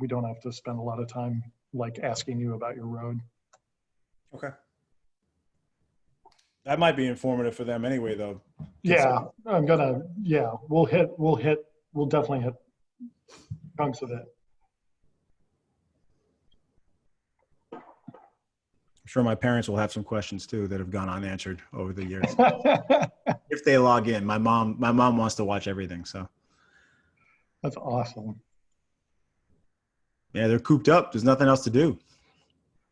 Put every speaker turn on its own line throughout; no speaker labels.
we don't have to spend a lot of time like asking you about your road.
Okay. That might be informative for them anyway, though.
Yeah, we'll definitely hit chunks of it.
I'm sure my parents will have some questions too that have gone unanswered over the years. If they log in, my mom wants to watch everything. So
That's awesome.
yeah, they're cooped up. There's nothing else to do.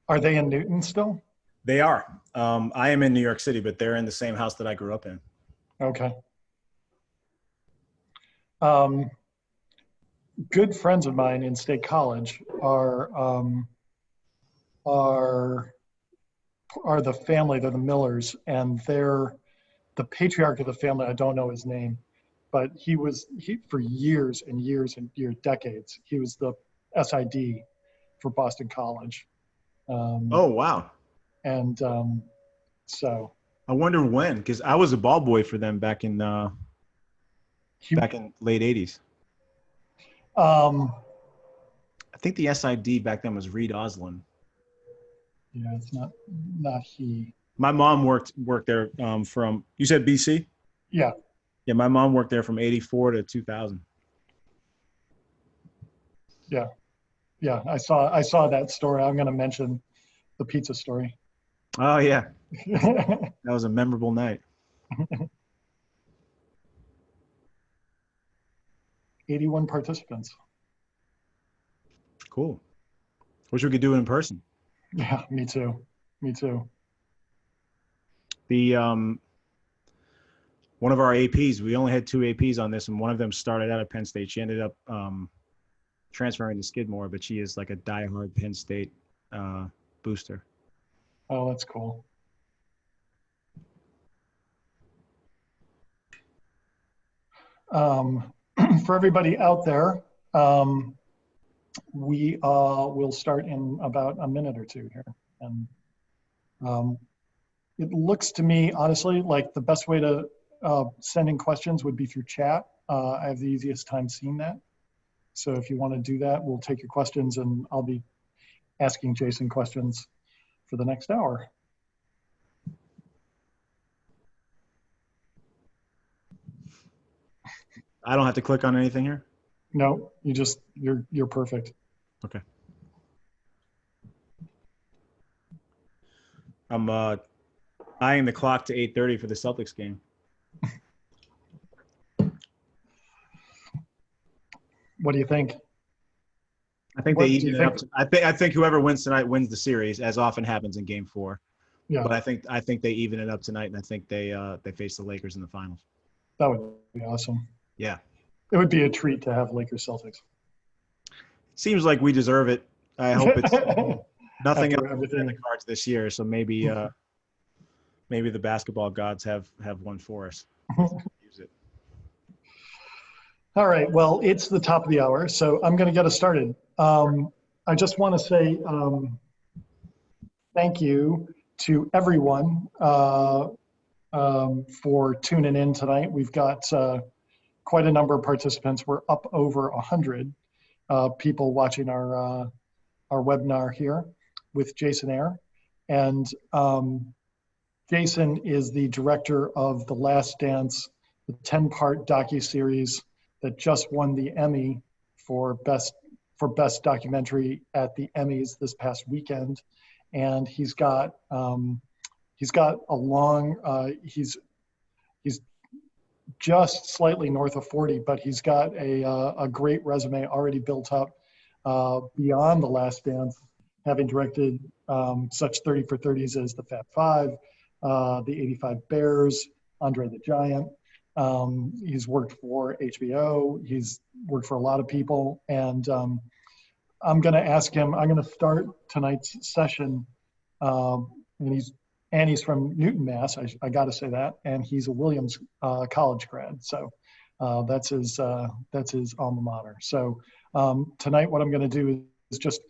Are they in Newton still?
They are. I am in New York City, but they're in the same house that I grew up in.
Okay. Good friends of mine in State College are the family. They're the Millers, and they're the patriarch of the family. I don't know his name, but he for years and years and decades. He was the SID for Boston College.
Oh wow!
And so
I wonder when, because I was a ball boy for them back in late '80s. I think the SID back then was Reed Oslin.
Yeah, it's not he.
My mom worked there from, you said BC?
Yeah.
Yeah, my mom worked there from '84 to 2000.
Yeah. Yeah, I saw that story. I'm going to mention the pizza story.
Oh yeah. That was a memorable night.
81 participants.
Cool. Wish we could do it in person.
Yeah, me too.
The one of our APs, we only had 2 APs on this, and one of them started out at Penn State. She ended up transferring to Skidmore, but she is like a diehard Penn State booster.
Oh, that's cool. For everybody out there, we will start in about a minute or two here. And it looks to me, honestly, like the best way to send in questions would be through chat. I have the easiest time seeing that. So if you want to do that, we'll take your questions, and I'll be asking Jason questions for the next hour.
I don't have to click on anything here?
No, you're perfect.
Okay. I'm eyeing the clock to 8:30 for the Celtics game.
What do you think?
I think they even it up. I think whoever wins tonight wins the series, as often happens in Game 4. Yeah. But I think they even it up tonight, and I think they face the Lakers in the finals.
That would be awesome.
Yeah.
It would be a treat to have Lakers Celtics.
Seems like we deserve it. I hope it's nothing else in the cards this year. So maybe maybe the basketball gods have one for us. Use it.
All right. Well, it's the top of the hour, so I'm going to get us started. I just want to say thank you to everyone for tuning in tonight. We've got quite a number of participants. We're up over 100 people watching our webinar here with Jason Hehir. And Jason is the director of The Last Dance, the 10-part docuseries that just won the Emmy for best documentary at the Emmys this past weekend. And he's got a long, he's just slightly north of 40, but he's got a great resume already built up beyond The Last Dance, having directed such 30 for 30s as The Fab Five, the 85 Bears, Andre the Giant. He's worked for HBO. He's worked for a lot of people. And I'm going to ask him, I'm going to start tonight's session. And he's from Newton, Mass. I got to say that. And he's a Williams college grad. So that's his alma mater. So tonight, what I'm going to do is just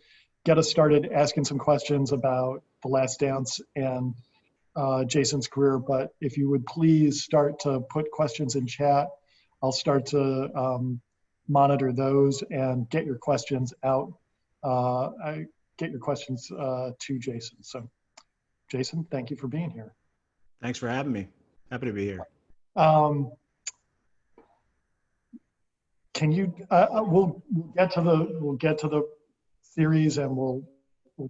get us started asking some questions about The Last Dance and Jason's career. But if you would please start to put questions in chat, I'll start to monitor those and get your questions out I get your questions to Jason. So, Jason, thank you for being here.
Thanks for having me. Happy to be here.
Can you? We'll get to the series, and we'll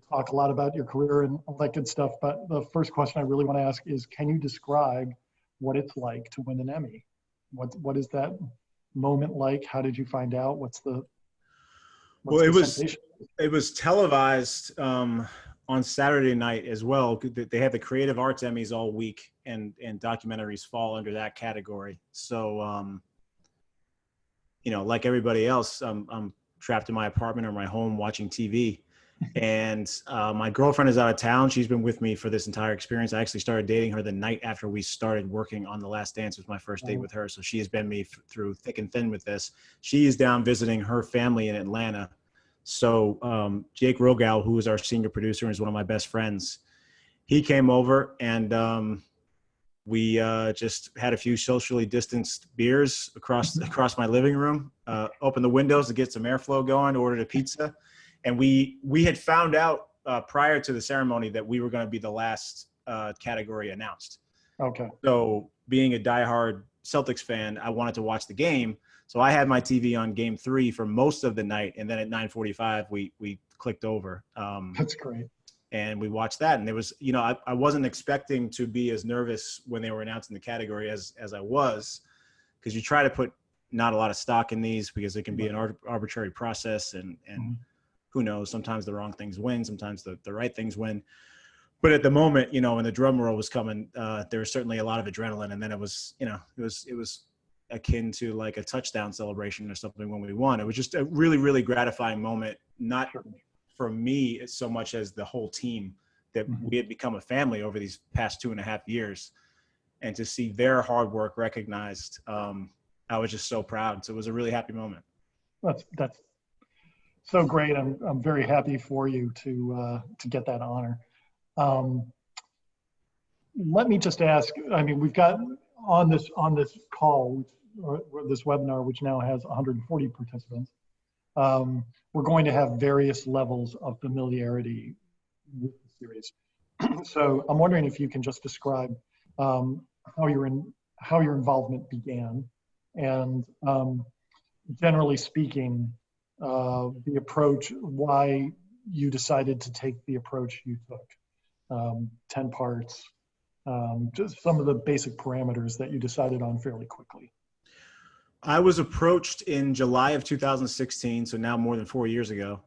talk a lot about your career and all that good stuff. But the first question I really want to ask is, can you describe what it's like to win an Emmy? What is that moment like? How did you find out?
Well, it was televised on Saturday night as well. They have the Creative Arts Emmys all week, and documentaries fall under that category. So, like everybody else, I'm trapped in my apartment or my home watching TV. And my girlfriend is out of town. She's been with me for this entire experience. I actually started dating her the night after we started working on The Last Dance. It was my first date with her. So she has been me through thick and thin with this. She is down visiting her family in Atlanta. So Jake Rogow, who is our senior producer and is one of my best friends, he came over, and we just had a few socially distanced beers across my living room, opened the windows to get some airflow going, ordered a pizza. And we had found out prior to the ceremony that we were going to be the last category announced.
Okay.
So being a diehard Celtics fan, I wanted to watch the game. So I had my TV on Game 3 for most of the night, and then at 9:45 we clicked over.
That's great.
And we watched that, and there was, I wasn't expecting to be as nervous when they were announcing the category as I was, because you try to put not a lot of stock in these because it can be an arbitrary process, and who knows, sometimes the wrong things win, sometimes the right things win. But at the moment, when the drum roll was coming, there was certainly a lot of adrenaline. And then it was akin to like a touchdown celebration or something when we won. It was just a really, really gratifying moment, not for me so much as the whole team, that we had become a family over these past 2.5 years. And to see their hard work recognized, I was just so proud. So it was a really happy moment.
That's so great. I'm very happy for you to get that honor. Let me just ask, we've got on this call, or this webinar, which now has 140 participants, we're going to have various levels of familiarity with the series. So I'm wondering if you can just describe how your involvement began, and generally speaking, the approach, why you decided to take the approach you took, 10 parts, just some of the basic parameters that you decided on fairly quickly.
I was approached in July of 2016, so now more than 4 years ago,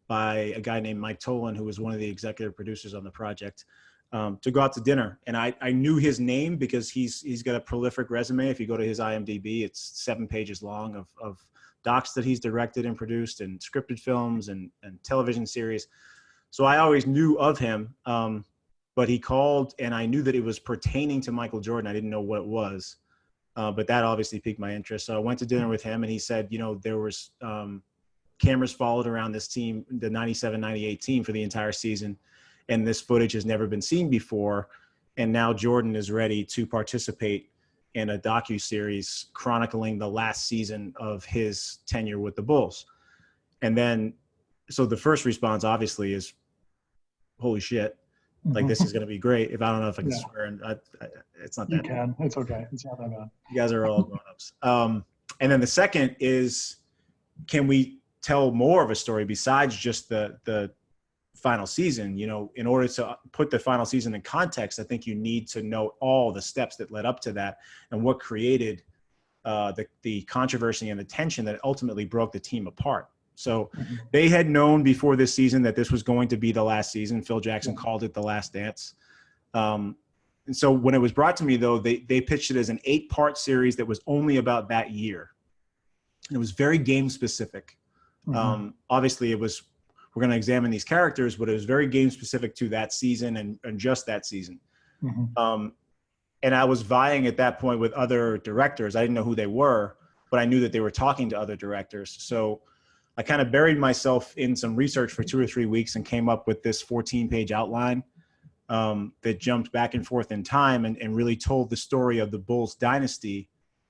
by a guy named Mike Tolan, who was one of the executive producers on the project, to go out to dinner. And I knew his name because he's got a prolific resume. If you go to his IMDb, it's 7 pages long of docs that he's directed and produced, and scripted films and television series. So I always knew of him, but he called, and I knew that it was pertaining to Michael Jordan. I didn't know what it was, but that obviously piqued my interest. So I went to dinner with him, and he said, there was cameras followed around this team, the 97-98 team, for the entire season, and this footage has never been seen before. And now Jordan is ready to participate in a docuseries chronicling the last season of his tenure with the Bulls. And then, so the first response obviously is, holy shit, like this is going to be great. If I don't know if I can swear, and it's not that
you can, bad. It's okay. It's not that bad.
You guys are all grown-ups. And then the second is, can we tell more of a story besides just the final season? In order to put the final season in context, I think you need to know all the steps that led up to that and what created the controversy and the tension that ultimately broke the team apart. So they had known before this season that this was going to be the last season. Phil Jackson called it The Last Dance. And so when it was brought to me, though, they pitched it as an 8-part series that was only about that year. And it was very game specific. Obviously, we're going to examine these characters, but it was very game specific to that season and just that season. And I was vying at that point with other directors. I didn't know who they were, but I knew that they were talking to other directors. So I kind of buried myself in some research for 2 or 3 weeks and came up with this 14-page outline that jumped back and forth in time and really told the story of the Bulls dynasty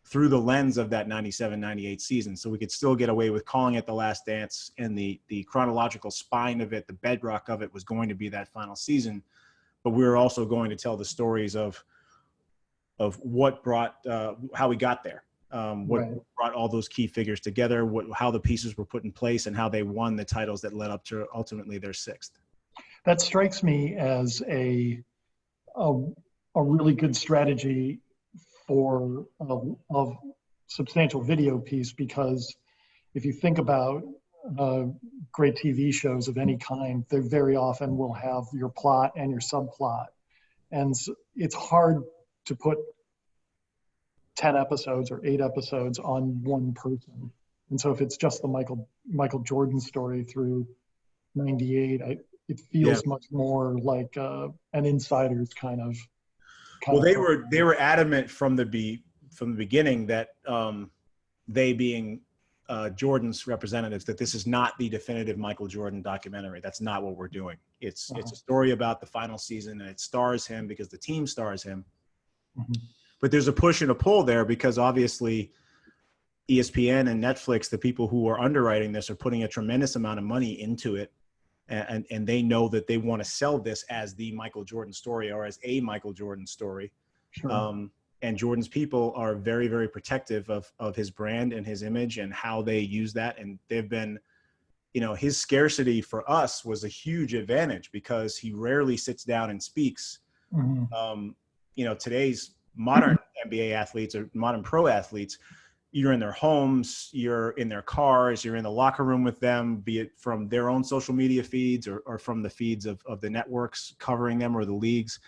through the lens of that 97-98 season. So we could still get away with calling it The Last Dance, and the chronological spine of it, the bedrock of it, was going to be that final season. But we were also going to tell the stories of what brought, how we got there, what
Right.
brought all those key figures together, how the pieces were put in place, and how they won the titles that led up to ultimately their 6th.
That strikes me as a really good strategy for a substantial video piece, because if you think about great TV shows of any kind, they very often will have your plot and your subplot. And it's hard to put 10 episodes or 8 episodes on one person. And so if it's just the Michael Jordan story through 98, it feels much more like an insider's kind of.
Well, they were adamant from the beginning that they, being Jordan's representatives, that this is not the definitive Michael Jordan documentary. That's not what we're doing. It's a story about the final season, and it stars him because the team stars him. Mm-hmm. But there's a push and a pull there, because obviously ESPN and Netflix, the people who are underwriting this, are putting a tremendous amount of money into it. And they know that they want to sell this as the Michael Jordan story, or as a Michael Jordan story. Sure. And Jordan's people are very, very protective of his brand and his image and how they use that. And they've been, his scarcity for us was a huge advantage, because he rarely sits down and speaks. Mm-hmm. Today's modern NBA athletes or modern pro athletes, you're in their homes, you're in their cars, you're in the locker room with them, be it from their own social media feeds or from the feeds of the networks covering them or the leagues.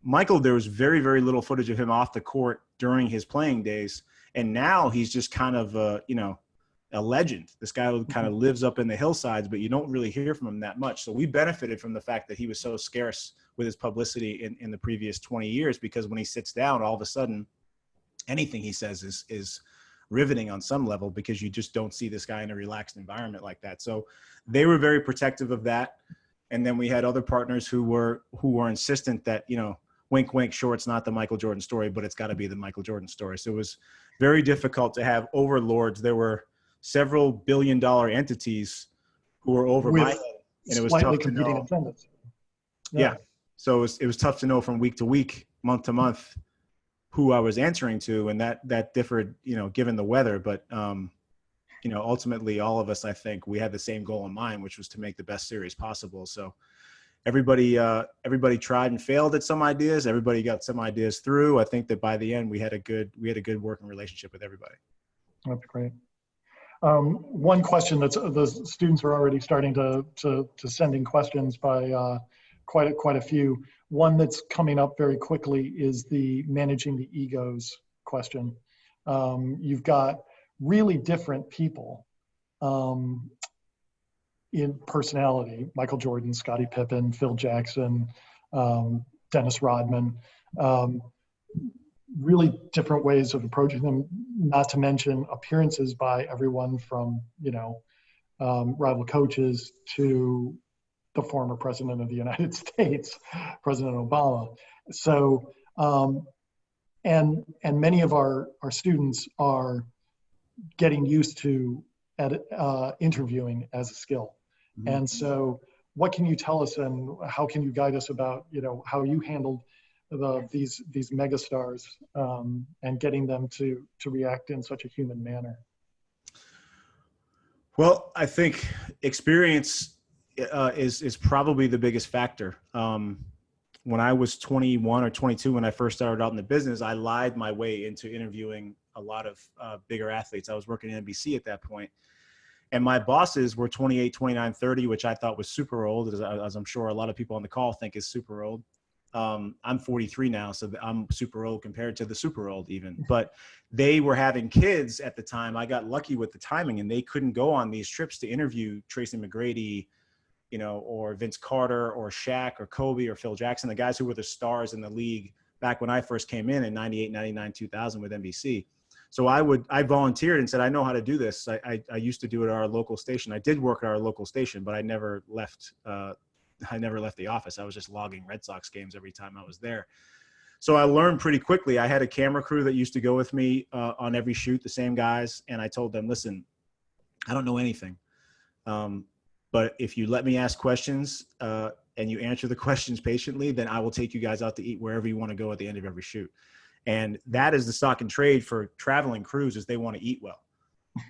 Michael, there was very, very little footage of him off the court during his playing days. And now he's just kind of, a legend. This guy kind of lives up in the hillsides, but you don't really hear from him that much. So we benefited from the fact that he was so scarce with his publicity in the previous 20 years, because when he sits down, all of a sudden, anything he says is riveting on some level, because you just don't see this guy in a relaxed environment like that. So they were very protective of that. And then we had other partners who were insistent that, wink, wink, sure, it's not the Michael Jordan story, but it's got to be the Michael Jordan story. So it was very difficult to have overlords. There were several billion-dollar entities who were over my head, and it was tough to know. Attendance. Yeah. So it was tough to know from week to week, month to month, who I was answering to, and that differed, given the weather. But ultimately, all of us, I think, we had the same goal in mind, which was to make the best series possible. So everybody tried and failed at some ideas. Everybody got some ideas through. I think that by the end, we had a good working relationship with everybody.
That's great. One question that the students are already starting to send in questions by quite a few. One that's coming up very quickly is the managing the egos question. You've got really different people in personality: Michael Jordan, Scottie Pippen, Phil Jackson, Dennis Rodman. Really different ways of approaching them, not to mention appearances by everyone from, rival coaches to the former president of the United States, President Obama. So, and many of our students are getting used to interviewing as a skill. Mm-hmm. And so what can you tell us, and how can you guide us about, how you handled these megastars and getting them to react in such a human manner?
Well, I think experience is probably the biggest factor. When I was 21 or 22, when I first started out in the business, I lied my way into interviewing a lot of bigger athletes. I was working at NBC at that point, and my bosses were 28, 29, 30, which I thought was super old, as I'm sure a lot of people on the call think is super old. I'm 43 now, so I'm super old compared to the super old even. But they were having kids at the time. I got lucky with the timing, and they couldn't go on these trips to interview Tracy McGrady, or Vince Carter or Shaq or Kobe or Phil Jackson, the guys who were the stars in the league back when I first came in 98, 99, 2000 with NBC. So I volunteered and said, I know how to do this. I used to do it at our local station. I did work at our local station, but I never left the office. I was just logging Red Sox games every time I was there. So I learned pretty quickly. I had a camera crew that used to go with me on every shoot, the same guys. And I told them, listen, I don't know anything. But if you let me ask questions and you answer the questions patiently, then I will take you guys out to eat wherever you want to go at the end of every shoot. And that is the stock and trade for traveling crews, is they want to eat well.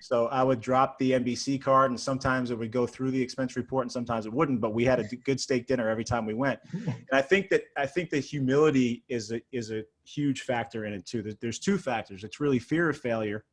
So I would drop the NBC card, and sometimes it would go through the expense report and sometimes it wouldn't, but we had a good steak dinner every time we went. And I think that humility is a huge factor in it too. There's two factors. It's really fear of failure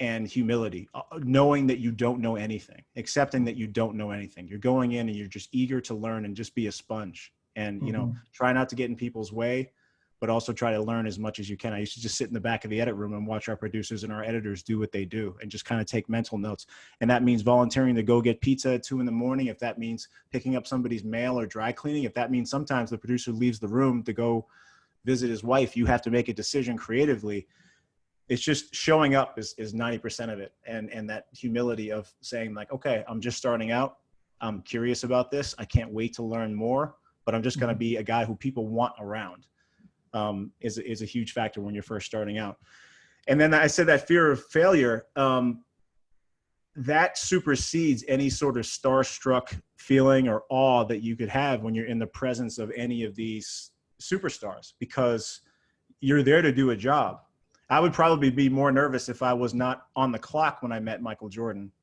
and humility, knowing that you don't know anything, accepting that you don't know anything. You're going in and you're just eager to learn and just be a sponge, and, you know, try not to get in people's way, but also try to learn as much as you can. I used to just sit in the back of the edit room and watch our producers and our editors do what they do and just kind of take mental notes. And that means volunteering to go get pizza at 2 a.m. If that means picking up somebody's mail or dry cleaning, if that means sometimes the producer leaves the room to go visit his wife, you have to make a decision creatively. It's just showing up is 90% of it. And that humility of saying, like, okay, I'm just starting out. I'm curious about this. I can't wait to learn more, but I'm just going to be a guy who people want around. Is a huge factor when you're first starting out. And then I said that fear of failure, that supersedes any sort of starstruck feeling or awe that you could have when you're in the presence of any of these superstars, because you're there to do a job. I would probably be more nervous if I was not on the clock when I met Michael Jordan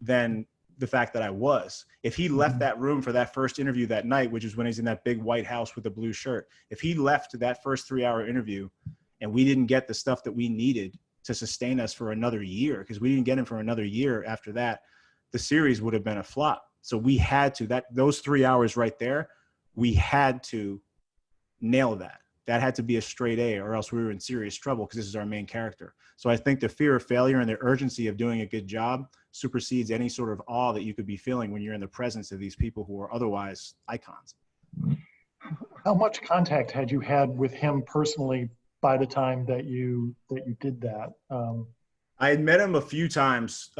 than the fact that I was. If he left that room for that first interview that night, which is when he's in that big white house with the blue shirt, if he left that first 3-hour interview and we didn't get the stuff that we needed to sustain us for another year, because we didn't get him for another year after that, the series would have been a flop. So we had to, those 3 hours right there, we had to nail that. That had to be a straight A, or else we were in serious trouble, because this is our main character. So I think the fear of failure and the urgency of doing a good job supersedes any sort of awe that you could be feeling when you're in the presence of these people who are otherwise icons.
How much contact had you had with him personally by the time that you did that?
I had met him a few times.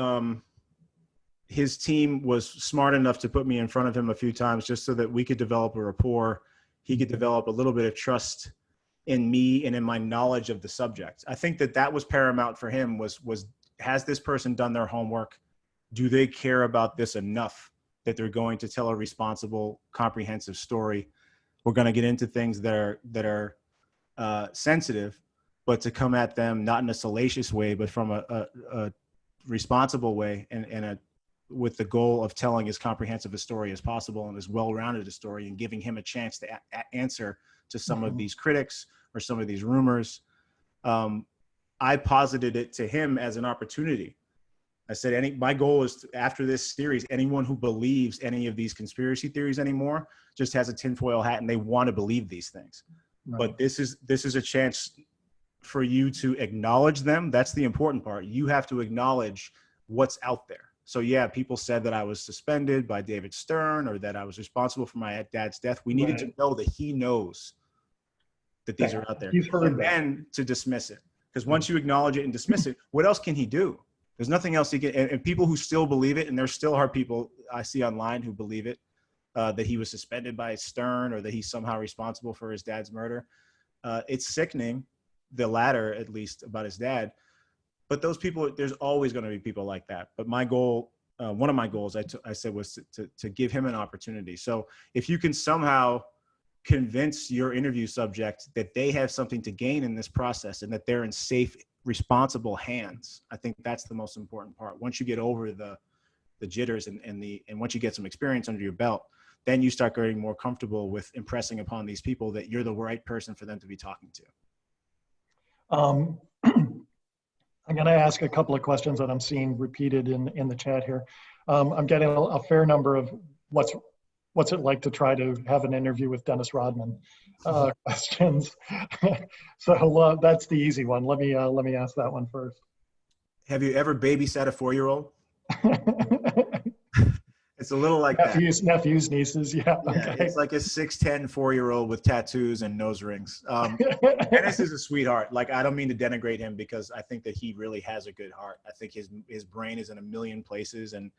His team was smart enough to put me in front of him a few times just so that we could develop a rapport. He could develop a little bit of trust in me and in my knowledge of the subject. I think that was paramount for him, was has this person done their homework? Do they care about this enough that they're going to tell a responsible, comprehensive story? We're going to get into things that are sensitive, but to come at them not in a salacious way, but from a responsible way, and with the goal of telling as comprehensive a story as possible and as well-rounded a story, and giving him a chance to answer to some of these critics or some of these rumors. I posited it to him as an opportunity. I said, my goal is after this series, anyone who believes any of these conspiracy theories anymore just has a tinfoil hat and they want to believe these things. Right. But this is a chance for you to acknowledge them. That's the important part. You have to acknowledge what's out there. So yeah, people said that I was suspended by David Stern, or that I was responsible for my dad's death. We needed to know that he knows that these are out there, and then to dismiss it. Because once you acknowledge it and dismiss it, what else can he do? There's nothing else he can. And people who still believe it, and there still are people I see online who believe it, that he was suspended by Stern, or that he's somehow responsible for his dad's murder. It's sickening, the latter at least, about his dad. But those people, there's always going to be people like that. But my goal, one of my goals, I said, was to give him an opportunity. So if you can somehow convince your interview subject that they have something to gain in this process and that they're in safe, responsible hands, I think that's the most important part. Once you get over the jitters and once you get some experience under your belt, then you start getting more comfortable with impressing upon these people that you're the right person for them to be talking to.
I'm going to ask a couple of questions that I'm seeing repeated in the chat here. I'm getting a fair number of what's it like to try to have an interview with Dennis Rodman questions. So that's the easy one. Let me ask that one first.
Have you ever babysat a 4-year-old? It's a little like
nephews, nieces, yeah. Okay.
It's like a 6'10" 4-year-old with tattoos and nose rings. Dennis is a sweetheart. Like, I don't mean to denigrate him, because I think that he really has a good heart. I think his brain is in a million places, and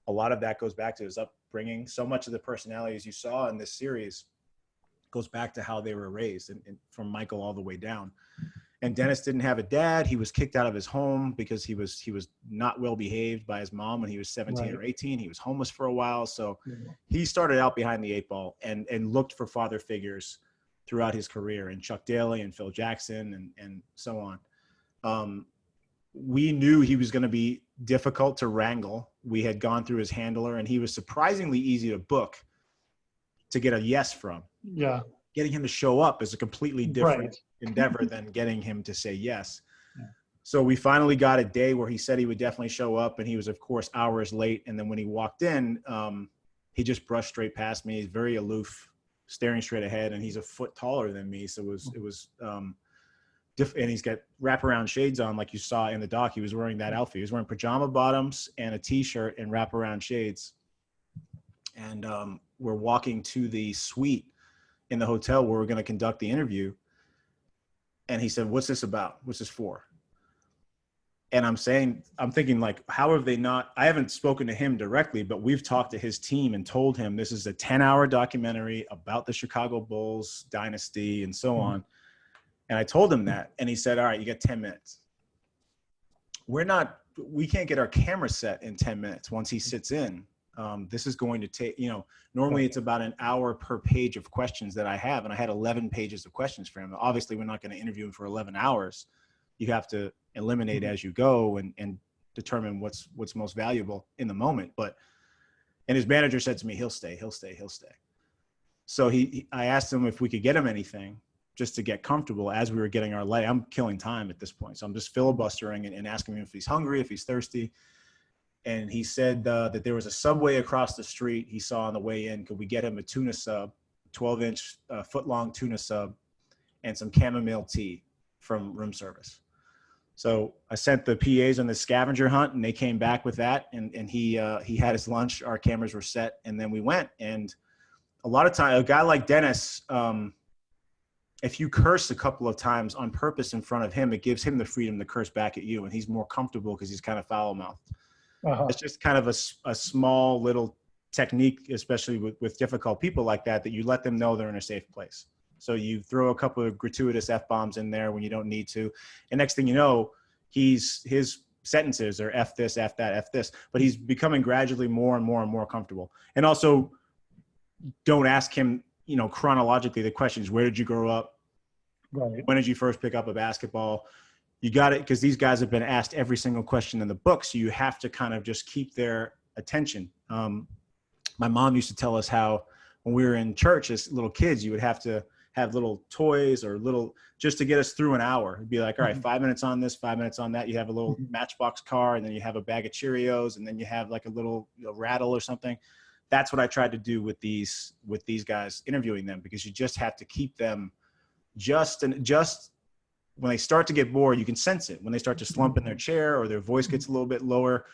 a lot of that goes back to his upbringing. So much of the personalities you saw in this series goes back to how they were raised, and from Michael all the way down. And Dennis didn't have a dad. He was kicked out of his home because he was not well behaved by his mom when he was 17 or 18. He was homeless for a while. So he started out behind the eight ball and looked for father figures throughout his career, and Chuck Daly and Phil Jackson and so on. We knew he was going to be difficult to wrangle. We had gone through his handler, and he was surprisingly easy to book to get a yes from.
Yeah.
Getting him to show up is a completely different endeavor than getting him to say yes. Yeah. So we finally got a day where he said he would definitely show up, and he was, of course, hours late. And then when he walked in, he just brushed straight past me. He's very aloof, staring straight ahead, and he's a foot taller than me. So it was and he's got wraparound shades on, like you saw in the doc. He was wearing that outfit. He was wearing pajama bottoms and a t-shirt and wraparound shades. And we're walking to the suite in the hotel where we're going to conduct the interview. And he said, "What's this about? What's this for?" And I'm thinking, like, how have they not, I haven't spoken to him directly, but we've talked to his team and told him this is a 10-hour documentary about the Chicago Bulls dynasty and so on. And I told him that, and he said, "All right, you get 10 minutes. We can't get our camera set in 10 minutes once he sits in. This is going to take, normally it's about an hour per page of questions that I have. And I had 11 pages of questions for him. Obviously, we're not going to interview him for 11 hours. You have to eliminate as you go and determine what's most valuable in the moment. And his manager said to me, he'll stay. So I asked him if we could get him anything just to get comfortable as we were getting our light. I'm killing time at this point. So I'm just filibustering and asking him if he's hungry, if he's thirsty. And he said that there was a Subway across the street he saw on the way in. Could we get him a tuna sub, 12-inch, foot-long tuna sub, and some chamomile tea from room service? So I sent the PAs on the scavenger hunt, and they came back with that. And he had his lunch. Our cameras were set, and then we went. And a lot of time, a guy like Dennis, if you curse a couple of times on purpose in front of him, it gives him the freedom to curse back at you, and he's more comfortable because he's kind of foul-mouthed. It's just kind of a small little technique, especially with difficult people like that you let them know they're in a safe place. So you throw a couple of gratuitous F-bombs in there when you don't need to. And next thing you know, his sentences are F this, F that, F this. But he's becoming gradually more and more and more comfortable. And also, don't ask him, chronologically the questions. Where did you grow up? Right. When did you first pick up a basketball? You got it, because these guys have been asked every single question in the book, so you have to kind of just keep their attention. My mom used to tell us how when we were in church as little kids, you would have to have little toys or just to get us through an hour. It'd be like, all right, 5 minutes on this, 5 minutes on that. You have a little Matchbox car, and then you have a bag of Cheerios, and then you have like a little rattle or something. That's what I tried to do with these guys, interviewing them, because you just have to keep them just when they start to get bored, you can sense it. When they start to slump in their chair or their voice gets a little bit lower,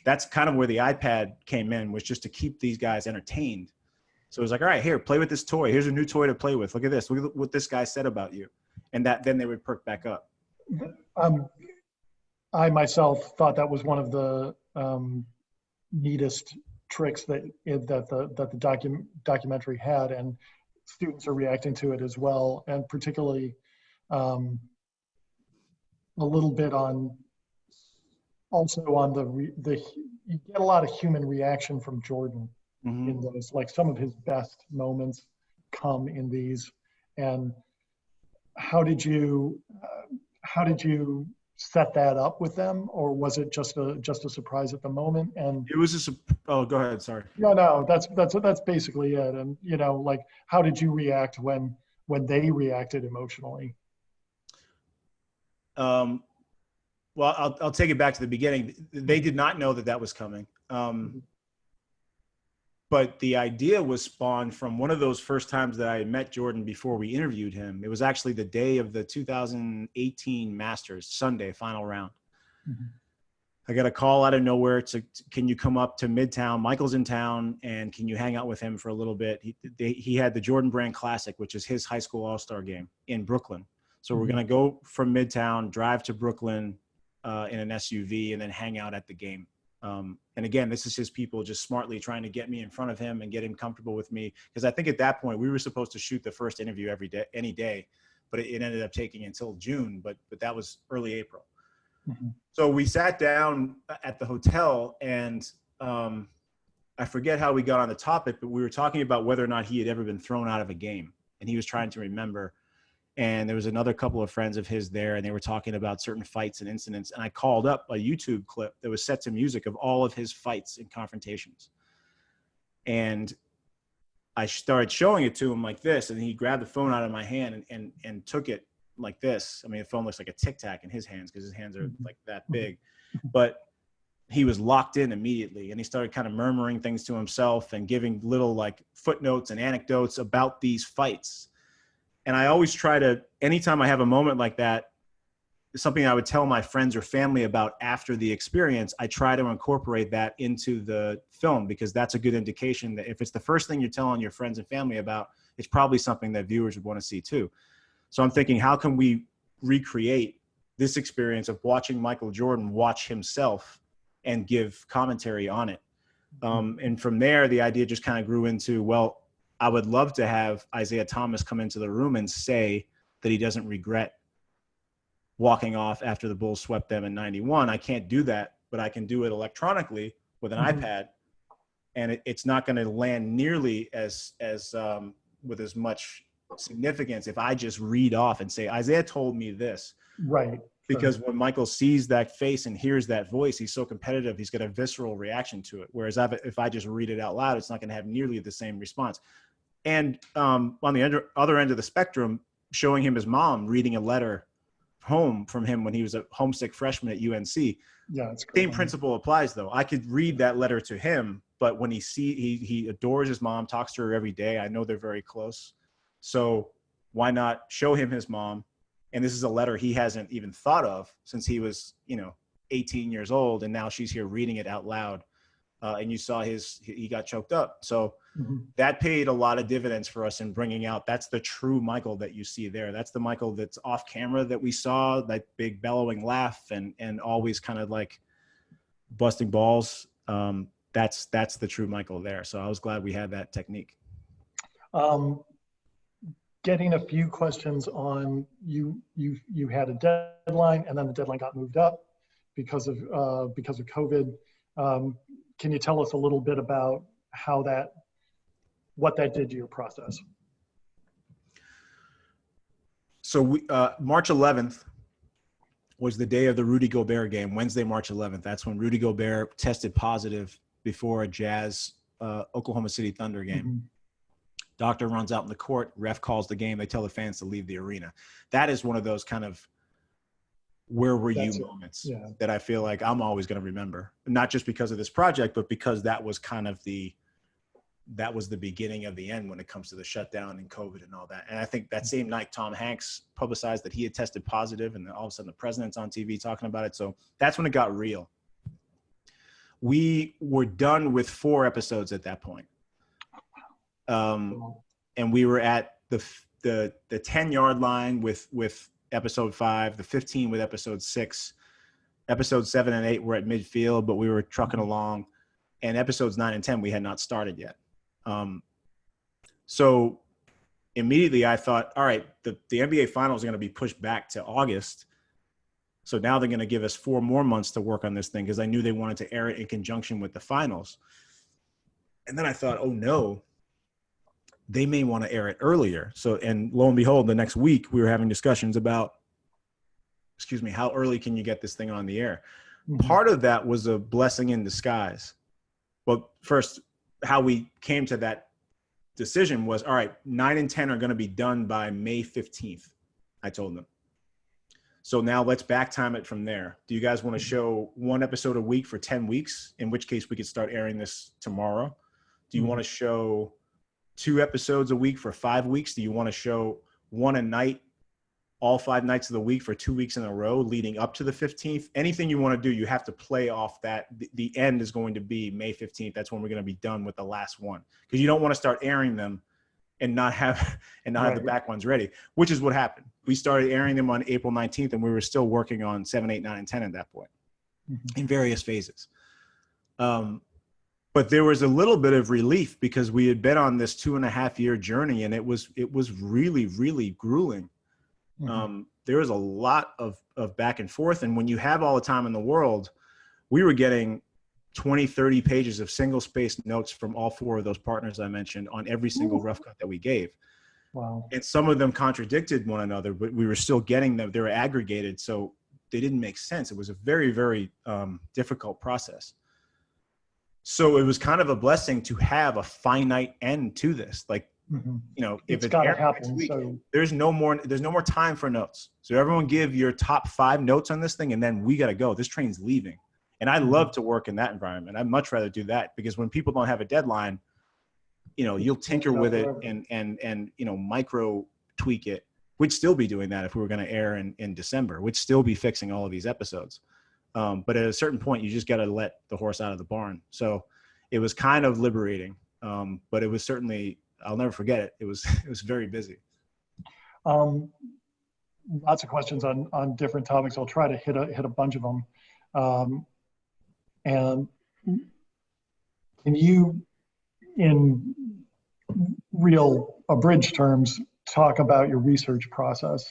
that's kind of where the iPad came in, was just to keep these guys entertained. So it was like, all right, here, play with this toy. Here's a new toy to play with. Look at this. Look at what this guy said about you. And then they would perk back up.
I myself thought that was one of the neatest tricks that the documentary had, and students are reacting to it as well, and particularly a little bit on the you get a lot of human reaction from Jordan in those, like some of his best moments come in these. And how did you set that up with them, or was it just a surprise at the moment? And
it was oh, go ahead. Sorry.
No, that's basically it. And like, how did you react when they reacted emotionally?
Well, I'll take it back to the beginning. They did not know that was coming. But the idea was spawned from one of those first times that I had met Jordan before we interviewed him. It was actually the day of the 2018 Masters, Sunday, final round. I got a call out of nowhere can you come up to Midtown? Michael's in town, and can you hang out with him for a little bit? He had the Jordan Brand Classic, which is his high school all-star game, in Brooklyn. So we're going to go from Midtown, drive to Brooklyn in an SUV, and then hang out at the game And again, this is his people just smartly trying to get me in front of him and get him comfortable with me. Because I think at that point we were supposed to shoot the first interview every day, any day, but it ended up taking until June. But that was early April.
Mm-hmm.
So we sat down at the hotel, and I forget how we got on the topic, but we were talking about whether or not he had ever been thrown out of a game, and he was trying to remember. And there was another couple of friends of his there, and they were talking about certain fights and incidents. And I called up a YouTube clip that was set to music of all of his fights and confrontations. And I started showing it to him like this, and he grabbed the phone out of my hand and took it like this. I mean, the phone looks like a Tic Tac in his hands because his hands are like that big. But he was locked in immediately, and he started kind of murmuring things to himself and giving little like footnotes and anecdotes about these fights. And I always try to, anytime I have a moment like that, something I would tell my friends or family about after the experience, I try to incorporate that into the film, because that's a good indication that if it's the first thing you're telling your friends and family about, it's probably something that viewers would want to see too. So I'm thinking, how can we recreate this experience of watching Michael Jordan watch himself and give commentary on it? And from there, the idea just kind of grew into, well, I would love to have Isaiah Thomas come into the room and say that he doesn't regret walking off after the Bulls swept them in 91. I can't do that, but I can do it electronically with an iPad. And it's not going to land nearly as with as much significance if I just read off and say, Isaiah told me this.
Right.
Because when Michael sees that face and hears that voice, he's so competitive, he's got a visceral reaction to it. Whereas if I just read it out loud, it's not going to have nearly the same response. And on the other end of the spectrum, showing him his mom reading a letter home from him when he was a homesick freshman at UNC.
Yeah, it's
same principle applies, though. I could read that letter to him, but when he adores his mom, talks to her every day. I know they're very close. So why not show him his mom? And this is a letter he hasn't even thought of since he was, 18 years old. And now she's here reading it out loud. And you saw he got choked up. So that paid a lot of dividends for us in bringing out, that's the true Michael that you see there. That's the Michael that's off camera that we saw, that big bellowing laugh and always kind of like busting balls. That's the true Michael there. So I was glad we had that technique.
Getting a few questions on you had a deadline, and then the deadline got moved up because of COVID. Can you tell us a little bit about what that did to your process?
So March 11th was the day of the Rudy Gobert game, Wednesday, March 11th. That's when Rudy Gobert tested positive before a Jazz Oklahoma City Thunder game. Doctor runs out in the court, ref calls the game, they tell the fans to leave the arena. That is one of those kind of where were you moments that I feel like I'm always going to remember, not just because of this project, but because that was kind of the beginning of the end when it comes to the shutdown and COVID and all that. And I think that same night, Tom Hanks publicized that he had tested positive, and then all of a sudden the president's on TV talking about it. So that's when it got real. We were done with 4 episodes at that point. And we were at the 10-yard line with episode 5, the 15 with episode 6, episodes 7 and 8 were at midfield, but we were trucking along, and episodes 9 and 10 we had not started yet. So immediately I thought, all right, the NBA finals are going to be pushed back to August. So now they're going to give us 4 more months to work on this thing, because I knew they wanted to air it in conjunction with the finals. And then I thought, oh no, they may want to air it earlier. So, and lo and behold, the next week we were having discussions about, how early can you get this thing on the air? Part of that was a blessing in disguise. Well, first, how we came to that decision was, all right, 9 and 10 are going to be done by May 15th. I told them. So now let's back time it from there. Do you guys want to show 1 episode a week for 10 weeks? In which case we could start airing this tomorrow. Do you want to show 2 episodes a week for 5 weeks? Do you want to show 1 a night, all 5 nights of the week for 2 weeks in a row leading up to the 15th? Anything you want to do, you have to play off that. The end is going to be May 15th. That's when we're going to be done with the last one, because you don't want to start airing them and not have the back ones ready, which is what happened. We started airing them on April 19th, and we were still working on 7, 8, 9, and 10 at that point in various phases. But there was a little bit of relief because we had been on this 2.5-year journey, and it was really, really grueling. There was a lot of back and forth. And when you have all the time in the world, we were getting 20, 30 pages of single spaced notes from all 4 of those partners I mentioned on every single rough cut that we gave.
Wow.
And some of them contradicted one another, but we were still getting them. They were aggregated, so they didn't make sense. It was a very, very difficult process. So it was kind of a blessing to have a finite end to this. Like, you know, if
it's got to happen.
Next week,
So
there's no more time for notes. So everyone give your top 5 notes on this thing, and then we got to go. This train's leaving. And I love to work in that environment. I'd much rather do that, because when people don't have a deadline, you know, you'll tinker with it and you know, micro tweak it. We'd still be doing that if we were going to air in December. We'd still be fixing all of these episodes. But at a certain point, you just got to let the horse out of the barn. So it was kind of liberating, but it was certainly, I'll never forget it. It was very busy.
Lots of questions on different topics. I'll try to hit a bunch of them. And can you, in real abridged terms, talk about your research process?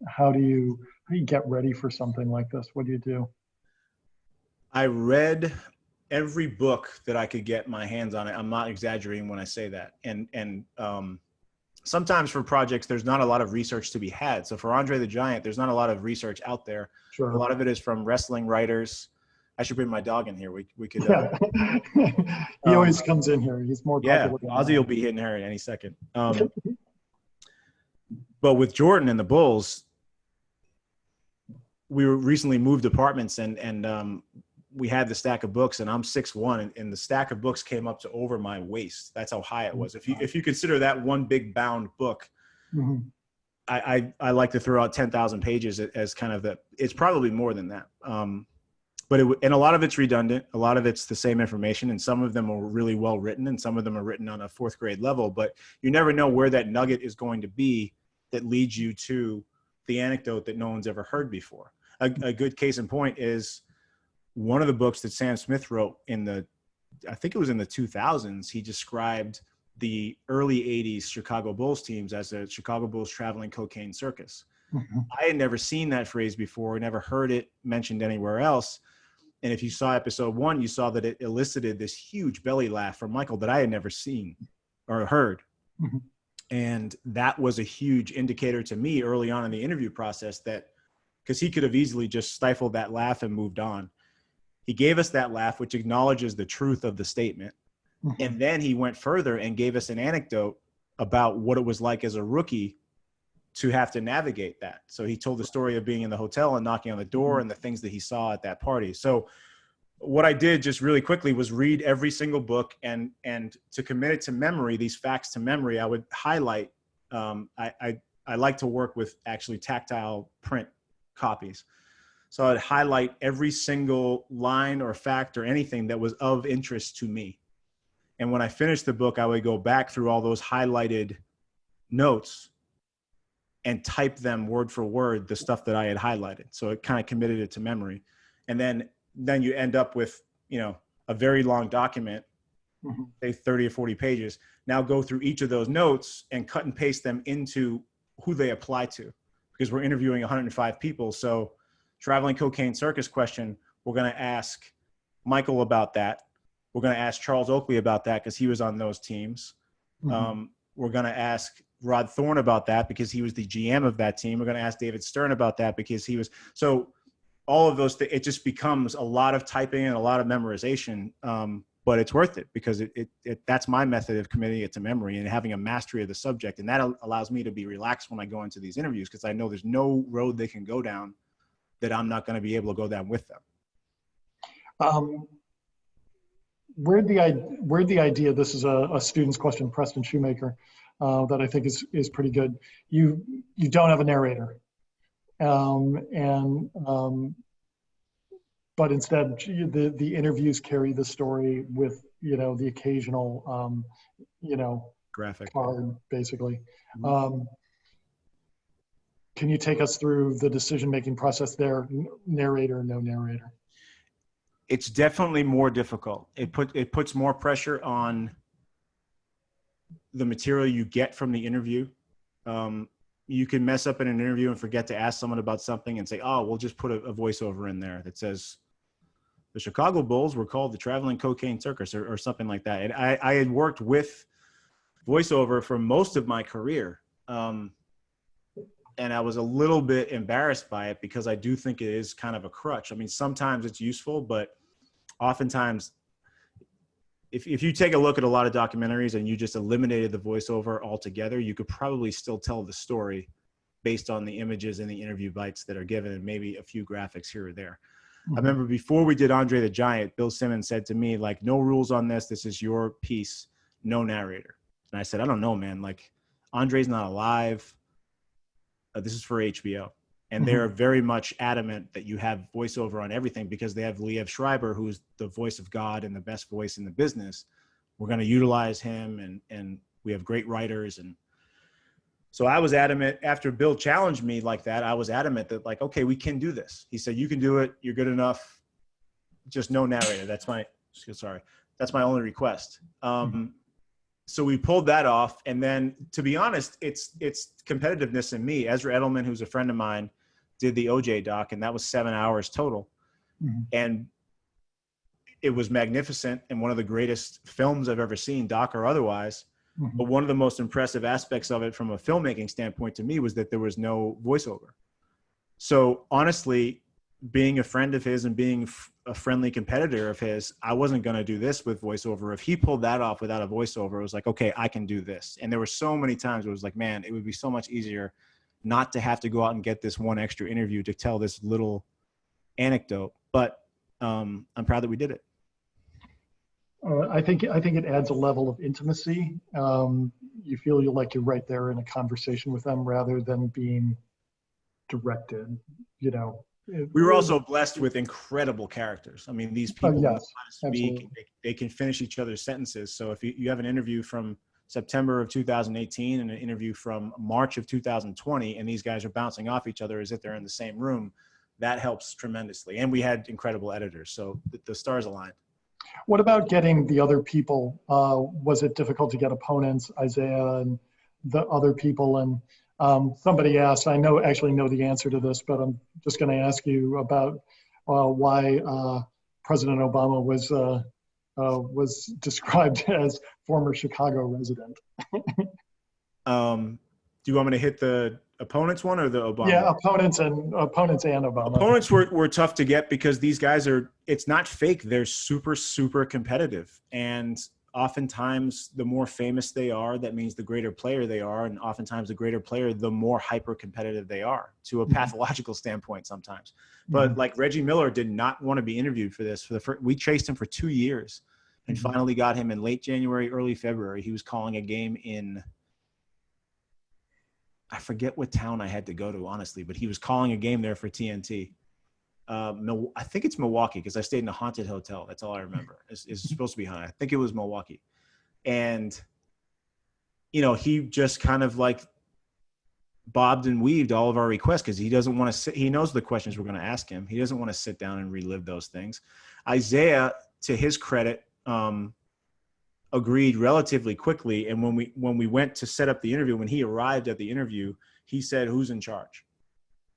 How do you get ready for something like this? What do you do?
I read every book that I could get my hands on. I'm not exaggerating when I say that. And sometimes for projects, there's not a lot of research to be had. So for Andre the Giant, there's not a lot of research out there.
Sure.
A lot of it is from wrestling writers. I should bring my dog in here. We could.
Yeah. He always comes in here. He's more popular.
Yeah, Ozzy will be hitting her in any second. But with Jordan and the Bulls, we were recently moved apartments, and we had the stack of books, and I'm 6'1", and the stack of books came up to over my waist. That's how high it was. If you consider that one big bound book, I like to throw out 10,000 pages as kind of it's probably more than that. But and a lot of it's redundant. A lot of it's the same information, and some of them are really well written, and some of them are written on a 4th grade level. But you never know where that nugget is going to be that leads you to the anecdote that no one's ever heard before. A good case in point is one of the books that Sam Smith wrote I think it was in the 2000s. He described the early 80s Chicago Bulls teams as a Chicago Bulls traveling cocaine circus. I had never seen that phrase before, never heard it mentioned anywhere else. And if you saw episode 1, you saw that it elicited this huge belly laugh from Michael that I had never seen or heard. And that was a huge indicator to me early on in the interview process, that because he could have easily just stifled that laugh and moved on. He gave us that laugh, which acknowledges the truth of the statement. And then he went further and gave us an anecdote about what it was like as a rookie to have to navigate that. So he told the story of being in the hotel and knocking on the door and the things that he saw at that party. So what I did just really quickly was read every single book, and to commit it to memory, these facts to memory, I would highlight. I like to work with actually tactile print copies. So I'd highlight every single line or fact or anything that was of interest to me. And when I finished the book, I would go back through all those highlighted notes and type them word for word, the stuff that I had highlighted. So it kind of committed it to memory. And then you end up with, you know, a very long document, say 30 or 40 pages. Now go through each of those notes and cut and paste them into who they apply to, because we're interviewing 105 people. So traveling cocaine circus question, we're going to ask Michael about that. We're going to ask Charles Oakley about that because he was on those teams. We're going to ask Rod Thorne about that because he was the GM of that team. We're going to ask David Stern about that because he was. So all of those, it just becomes a lot of typing and a lot of memorization. But it's worth it because that's my method of committing it to memory and having a mastery of the subject. And that allows me to be relaxed when I go into these interviews, because I know there's no road they can go down that I'm not going to be able to go down with them.
Where'd the idea, this is a student's question, Preston Shoemaker, that I think is pretty good. You don't have a narrator. But instead the interviews carry the story with, you know, the occasional, you know,
graphic
card, basically. Can you take us through the decision-making process there? Narrator, no narrator?
It's definitely more difficult. It puts more pressure on the material you get from the interview. You can mess up in an interview and forget to ask someone about something and say, oh, we'll just put a voiceover in there that says the Chicago Bulls were called the Traveling Cocaine Circus or something like that. And I had worked with voiceover for most of my career. And I was a little bit embarrassed by it because I do think it is kind of a crutch. I mean, sometimes it's useful, but oftentimes if you take a look at a lot of documentaries and you just eliminated the voiceover altogether, you could probably still tell the story based on the images and the interview bites that are given and maybe a few graphics here or there. Mm-hmm. I remember before we did Andre the Giant, Bill Simmons said to me, like, no rules on this. This is your piece, no narrator. And I said, I don't know, man. Like, Andre's not alive. This is for HBO. And they're very much adamant that you have voiceover on everything because they have Liev Schreiber, who's the voice of God and the best voice in the business. We're going to utilize him, and we have great writers. And so I was adamant after Bill challenged me like that. I was adamant that, like, okay, we can do this. He said, you can do it. You're good enough. Just no narrator. That's my only request. So we pulled that off. And then, to be honest, it's competitiveness in me. Ezra Edelman, who's a friend of mine, did the OJ doc, and that was 7 hours total. Mm-hmm. And it was magnificent and one of the greatest films I've ever seen, doc or otherwise. Mm-hmm. But one of the most impressive aspects of it from a filmmaking standpoint to me was that there was no voiceover. So honestly, being a friend of his and being a friendly competitor of his, I wasn't going to do this with voiceover. If he pulled that off without a voiceover, it was like, okay, I can do this. And there were so many times where it was like, man, it would be so much easier not to have to go out and get this one extra interview to tell this little anecdote. But I'm proud that we did it.
I think it adds a level of intimacy. You feel like you're right there in a conversation with them rather than being directed, you know.
We were also blessed with incredible characters. I mean, these people know how to speak. They can finish each other's sentences. So if you have an interview from September of 2018 and an interview from March of 2020, and these guys are bouncing off each other as if they're in the same room, that helps tremendously. And we had incredible editors. So the stars aligned.
What about getting the other people? Was it difficult to get opponents, Isaiah and the other people? And somebody asked, I actually know the answer to this, but I'm just going to ask you about why President Obama was described as former Chicago resident.
Do you want me to hit the opponents one or the Obama?
Yeah, opponents and Obama.
Opponents were tough to get because these guys it's not fake. They're super, super competitive. And oftentimes the more famous they are, that means the greater player they are. And oftentimes the greater player, the more hyper competitive they are to a pathological standpoint sometimes. But like Reggie Miller did not want to be interviewed for this. We chased him for 2 years and finally got him in late January, early February. He was calling a game in, I forget what town I had to go to, honestly, but he was calling a game there for TNT. I think it's Milwaukee because I stayed in a haunted hotel. That's all I remember. It's supposed to be haunted. I think it was Milwaukee. And, you know, he just kind of like bobbed and weaved all of our requests because he doesn't want to sit. He knows the questions we're going to ask him. He doesn't want to sit down and relive those things. Isaiah, to his credit, agreed relatively quickly. And when we went to set up the interview, when he arrived at the interview, he said, "Who's in charge?"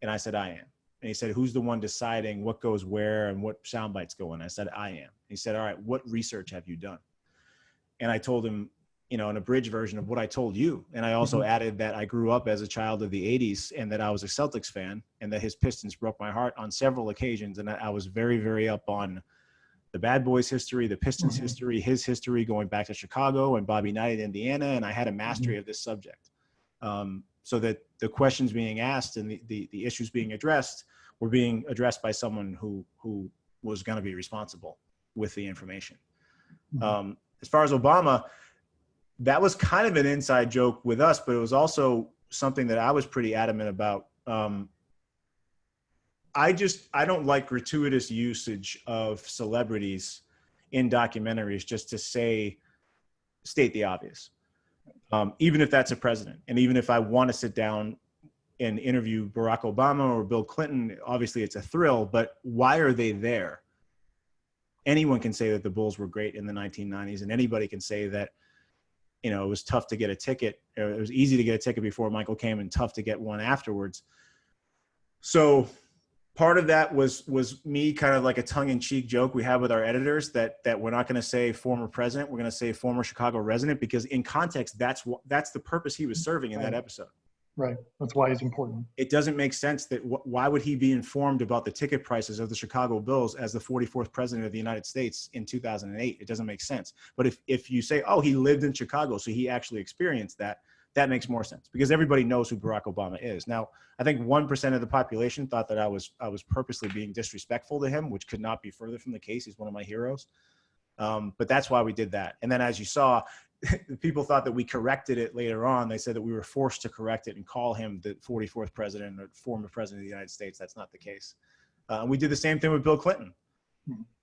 And I said, "I am." And he said, "Who's the one deciding what goes where and what sound bites go in?" I said, "I am." He said, "All right, what research have you done?" And I told him, you know, an abridged version of what I told you. And I also added that I grew up as a child of the 80s and that I was a Celtics fan and that his Pistons broke my heart on several occasions. And I was very, very up on the Bad Boys history, the Pistons history, his history going back to Chicago and Bobby Knight, Indiana. And I had a mastery of this subject. So that the questions being asked and the issues being addressed were being addressed by someone who was going to be responsible with the information. As far as Obama, that was kind of an inside joke with us, but it was also something that I was pretty adamant about. I don't like gratuitous usage of celebrities in documentaries just to state the obvious. Even if that's a president, and even if I want to sit down and interview Barack Obama or Bill Clinton, obviously it's a thrill, but why are they there? anyone can say that the Bulls were great in the 1990s, and anybody can say that, you know, it was tough to get a ticket. It was easy to get a ticket before Michael came and tough to get one afterwards. So part of that was me kind of like a tongue-in-cheek joke we have with our editors that we're not going to say former president, we're going to say former Chicago resident, because in context, that's the purpose he was serving in that episode.
Right. That's why he's important.
It doesn't make sense that why would he be informed about the ticket prices of the Chicago Bulls as the 44th president of the United States in 2008? It doesn't make sense. But if you say, oh, he lived in Chicago, so he actually experienced that, that makes more sense, because everybody knows who Barack Obama is. Now, I think 1% of the population thought that I was purposely being disrespectful to him, which could not be further from the case. He's one of my heroes. But that's why we did that. And then, as you saw, people thought that we corrected it later on. They said that we were forced to correct it and call him the 44th president or former president of the United States. That's not the case. We did the same thing with Bill Clinton.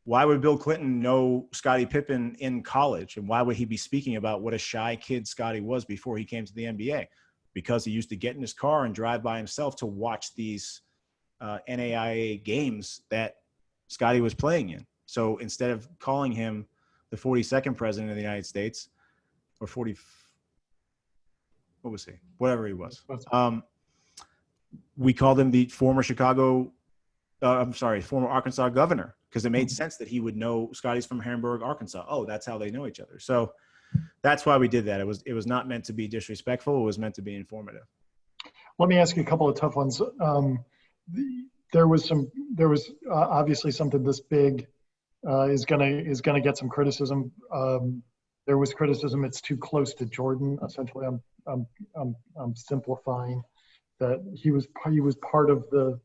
Why would Bill Clinton know Scottie Pippen in college? And why would he be speaking about what a shy kid Scottie was before he came to the NBA? Because he used to get in his car and drive by himself to watch these NAIA games that Scottie was playing in. So instead of calling him the 42nd president of the United States, or 40, what was he? Whatever he was. We called him the former former Arkansas governor, because it made sense that he would know Scotty's from Hamburg, Arkansas. Oh, that's how they know each other. So that's why we did that. It was not meant to be disrespectful. It was meant to be informative.
Let me ask you a couple of tough ones. There was obviously something this big is gonna get some criticism. There was criticism it's too close to Jordan. Essentially, I'm simplifying that he was part of the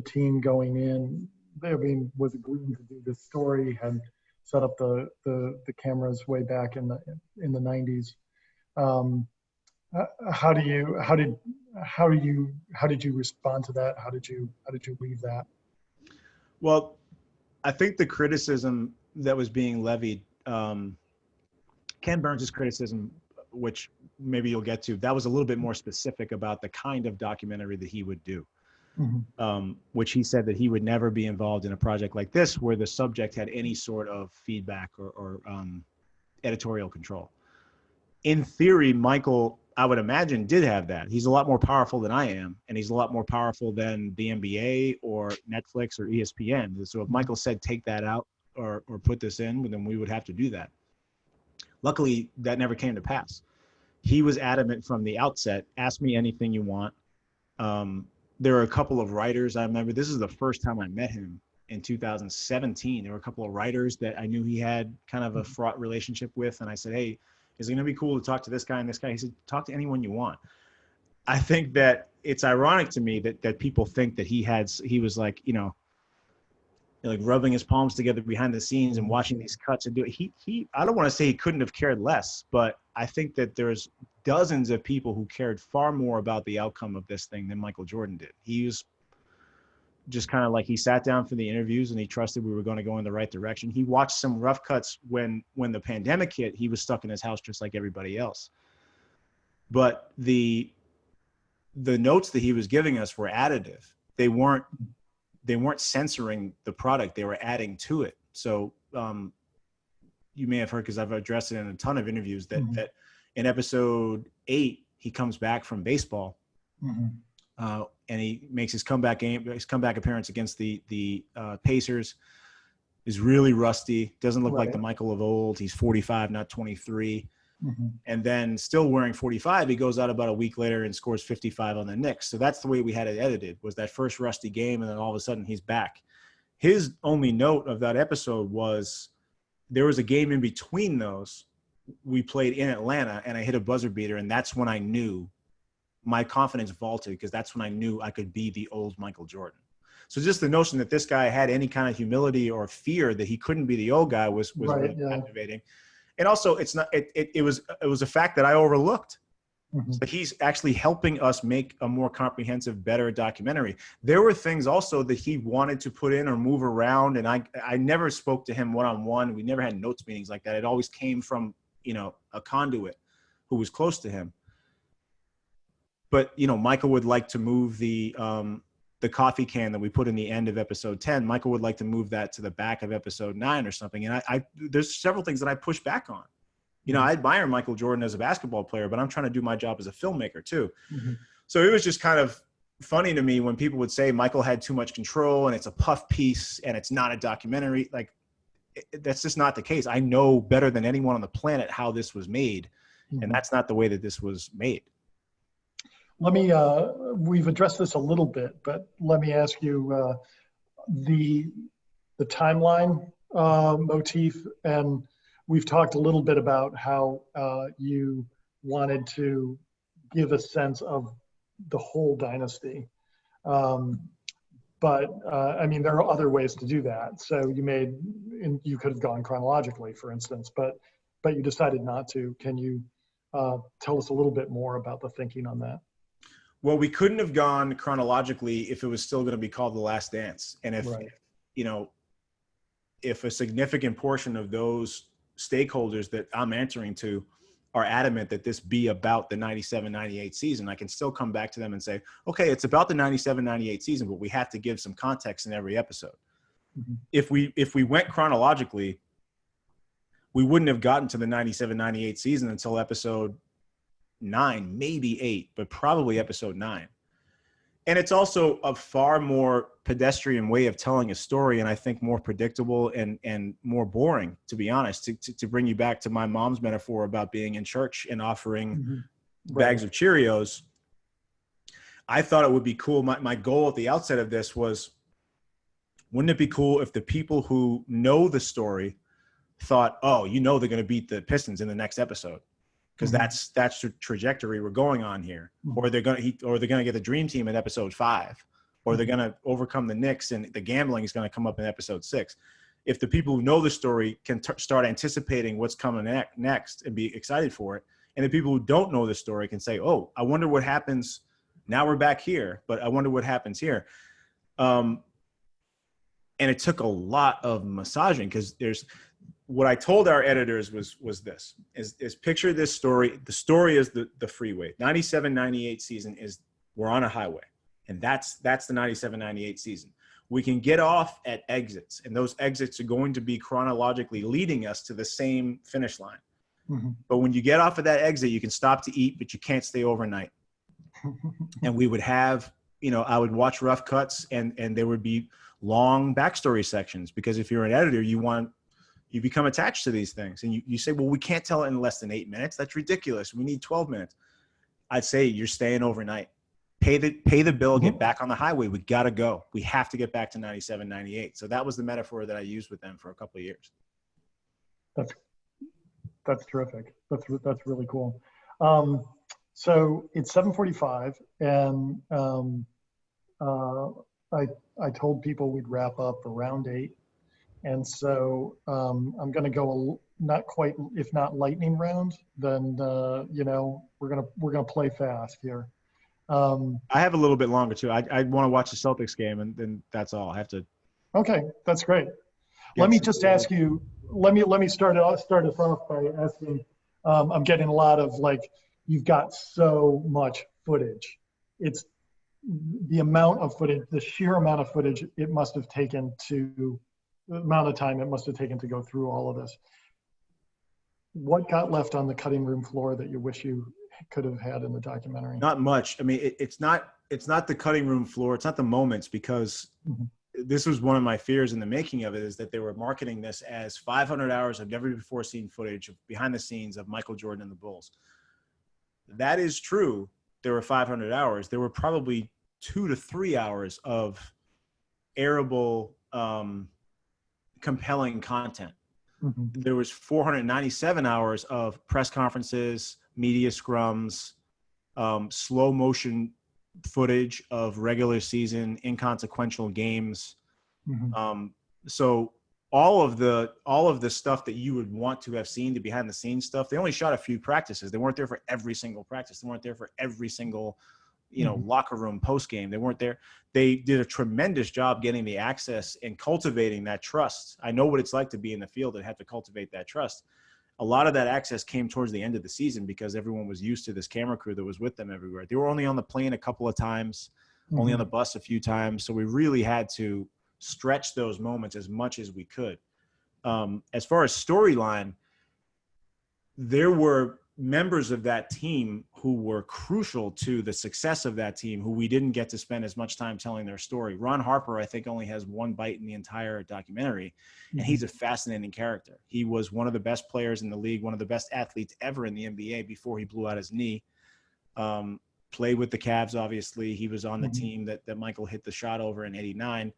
team going in. I mean, was agreeing to do this story, had set up the cameras way back in the 90s. How did you respond to that? How did you leave that?
Well, I think the criticism that was being levied, Ken Burns' criticism, which maybe you'll get to, that was a little bit more specific about the kind of documentary that he would do. Mm-hmm. Which he said that he would never be involved in a project like this where the subject had any sort of feedback or editorial control. In theory, Michael, I would imagine, did have that. He's a lot more powerful than I am, and he's a lot more powerful than the NBA or Netflix or ESPN. So if Michael said, take that out or put this in, then we would have to do that. Luckily, that never came to pass. He was adamant from the outset, ask me anything you want. There were a couple of writers. I remember this is the first time I met him in 2017. There were a couple of writers that I knew he had kind of a fraught relationship with. And I said, hey, is it going to be cool to talk to this guy and this guy? He said, talk to anyone you want. I think that it's ironic to me that people think that he was like, you know, like rubbing his palms together behind the scenes and watching these cuts and do it. He I don't want to say he couldn't have cared less, but I think that there's dozens of people who cared far more about the outcome of this thing than Michael Jordan did. He was just kind of like, he sat down for the interviews and he trusted we were going to go in the right direction. He watched some rough cuts when the pandemic hit. He was stuck in his house just like everybody else. But the notes that he was giving us were additive. They weren't censoring the product. They were adding to it. So you may have heard, because I've addressed it in a ton of interviews, that in episode 8, he comes back from baseball, and he makes his comeback appearance against the Pacers. Is really rusty. Doesn't look like the Michael of old. He's 45, not 23. And then still wearing 45, he goes out about a week later and scores 55 on the Knicks. So that's the way we had it edited, was that first rusty game, and then all of a sudden he's back. His only note of that episode was there was a game in between those. We played in Atlanta, and I hit a buzzer beater, and that's when I knew my confidence vaulted, because that's when I knew I could be the old Michael Jordan. So just the notion that this guy had any kind of humility or fear that he couldn't be the old guy was really captivating. And also, it was a fact that I overlooked. But he's actually helping us make a more comprehensive, better documentary. There were things also that he wanted to put in or move around, and I never spoke to him one-on-one. We never had notes meetings like that. It always came from, you know, a conduit who was close to him. But, you know, Michael would like to move the the coffee can that we put in the end of episode 10, Michael would like to move that to the back of episode 9 or something. And I there's several things that I push back on. You know, I admire Michael Jordan as a basketball player, but I'm trying to do my job as a filmmaker too. Mm-hmm. So it was just kind of funny to me when people would say Michael had too much control and it's a puff piece and it's not a documentary. Like, that's just not the case. I know better than anyone on the planet how this was made. Mm-hmm. And that's not the way that this was made.
Let me, we've addressed this a little bit, but let me ask you the timeline motif, and we've talked a little bit about how you wanted to give a sense of the whole dynasty. But I mean, there are other ways to do that. So you could have gone chronologically, for instance, but you decided not to. Can you tell us a little bit more about the thinking on that?
Well, we couldn't have gone chronologically if it was still going to be called The Last Dance. And if, right. you know, if a significant portion of those stakeholders that I'm answering to are adamant that this be about the 97-98 season, I can still come back to them and say, okay, it's about the 97-98 season, but we have to give some context in every episode. Mm-hmm. If we went chronologically, we wouldn't have gotten to the 97-98 season until episode 9, maybe 8, but probably episode 9. And it's also a far more pedestrian way of telling a story, and I think more predictable and more boring, to be honest, to bring you back to my mom's metaphor about being in church and offering mm-hmm. bags of Cheerios. I thought it would be cool. My goal at the outset of this was, wouldn't it be cool if the people who know the story thought, oh, you know, they're going to beat the Pistons in the next episode, because mm-hmm. that's the trajectory we're going on here. Mm-hmm. Or they're going to get the dream team in episode 5, or they're going to overcome the Knicks and the gambling is going to come up in episode 6. If the people who know the story can start anticipating what's coming next and be excited for it, and the people who don't know the story can say, oh, I wonder what happens. Now we're back here, but I wonder what happens here. And it took a lot of massaging, because what I told our editors was this, is picture this story. The story is the freeway. 97-98 season is, we're on a highway, and that's the 97-98 season. We can get off at exits, and those exits are going to be chronologically leading us to the same finish line. Mm-hmm. But when you get off of that exit, you can stop to eat, but you can't stay overnight. And we would have, I would watch rough cuts, and there would be long backstory sections, because if you're an editor, you become attached to these things, and you say, well, we can't tell it in less than 8 minutes. That's ridiculous. We need 12 minutes. I'd say you're staying overnight. Pay the bill, get back on the highway. We got to go. We have to get back to 97-98. So that was the metaphor that I used with them for a couple of years.
That's terrific. That's really cool. So it's 7:45, and I told people we'd wrap up around 8. And so I'm going to go not quite, if not lightning round, then we're gonna play fast here.
I have a little bit longer too. I want to watch the Celtics game, and then that's all. I have to.
Okay, that's great. Let me just ask you. Let me start us off by asking. I'm getting a lot of, like, you've got so much footage. It's the amount of footage, the sheer amount of footage it must have taken to. The amount of time it must have taken to go through all of this. What got left on the cutting room floor that you wish you could have had in the documentary?
Not much. I mean, it's not the cutting room floor. It's not the moments, because this was one of my fears in the making of it, is that they were marketing this as 500 hours of never before seen footage of behind the scenes of Michael Jordan and the Bulls. That is true. There were 500 hours. There were probably 2 to 3 hours of arable, compelling content. Mm-hmm. There was 497 hours of press conferences, media scrums, slow motion footage of regular season inconsequential games. Mm-hmm. So all of the stuff that you would want to have seen, the behind the scenes stuff, they only shot a few practices. They weren't there for every single practice. They weren't there for every single locker room post game. They weren't there. They did a tremendous job getting the access and cultivating that trust. I know what it's like to be in the field and have to cultivate that trust. A lot of that access came towards the end of the season, because everyone was used to this camera crew that was with them everywhere. They were only on the plane a couple of times. only on the bus a few times. So we really had to stretch those moments as much as we could. As far as storyline, there were members of that team who were crucial to the success of that team who we didn't get to spend as much time telling their story. Ron Harper, I think, only has one bite in the entire documentary, and he's a fascinating character. He was one of the best players in the league, one of the best athletes ever in the NBA before he blew out his knee. Played with the Cavs, obviously. He was on the team that Michael hit the shot over in '89.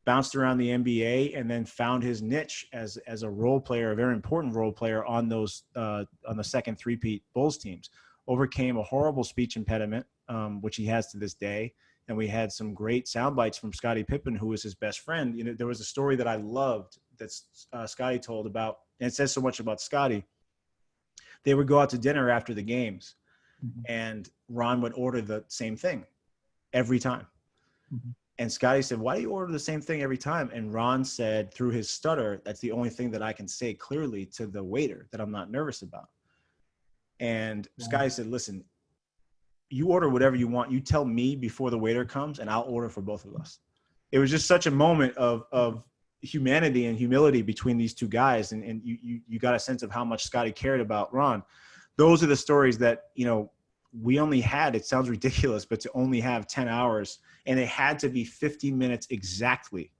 Bounced around the NBA and then found his niche as a role player, a very important role player on those on the second three-peat Bulls teams. Overcame a horrible speech impediment, which he has to this day. And we had some great sound bites from Scottie Pippen, who was his best friend. You know, there was a story that I loved that Scottie told about, and it says so much about Scottie. They would go out to dinner after the games, and Ron would order the same thing every time. And Scottie said, "Why do you order the same thing every time?" And Ron said, through his stutter, "That's the only thing that I can say clearly to the waiter that I'm not nervous about." And Scottie said, "Listen, you order whatever you want. You tell me before the waiter comes, and I'll order for both of us." It was just such a moment of humanity and humility between these two guys. And you got a sense of how much Scottie cared about Ron. Those are the stories that, you know, we only had, it sounds ridiculous, but to only have 10 hours, and it had to be 50 minutes exactly,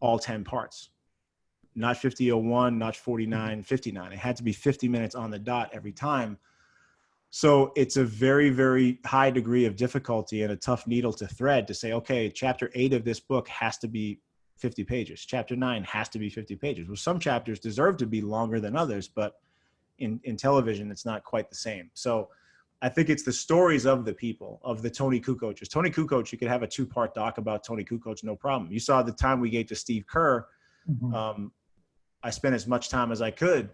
all 10 parts, not 50:01, not 49:59. It had to be 50 minutes on the dot every time. So it's a very, very high degree of difficulty and a tough needle to thread to say, okay, chapter 8 of this book has to be 50 pages. Chapter 9 has to be 50 pages. Well, some chapters deserve to be longer than others, but in television, it's not quite the same. So I think it's the stories of the people, of the Tony Kukocs. Tony Kukoc, you could have a 2-part doc about Tony Kukoc, no problem. You saw the time we gave to Steve Kerr. I spent as much time as I could,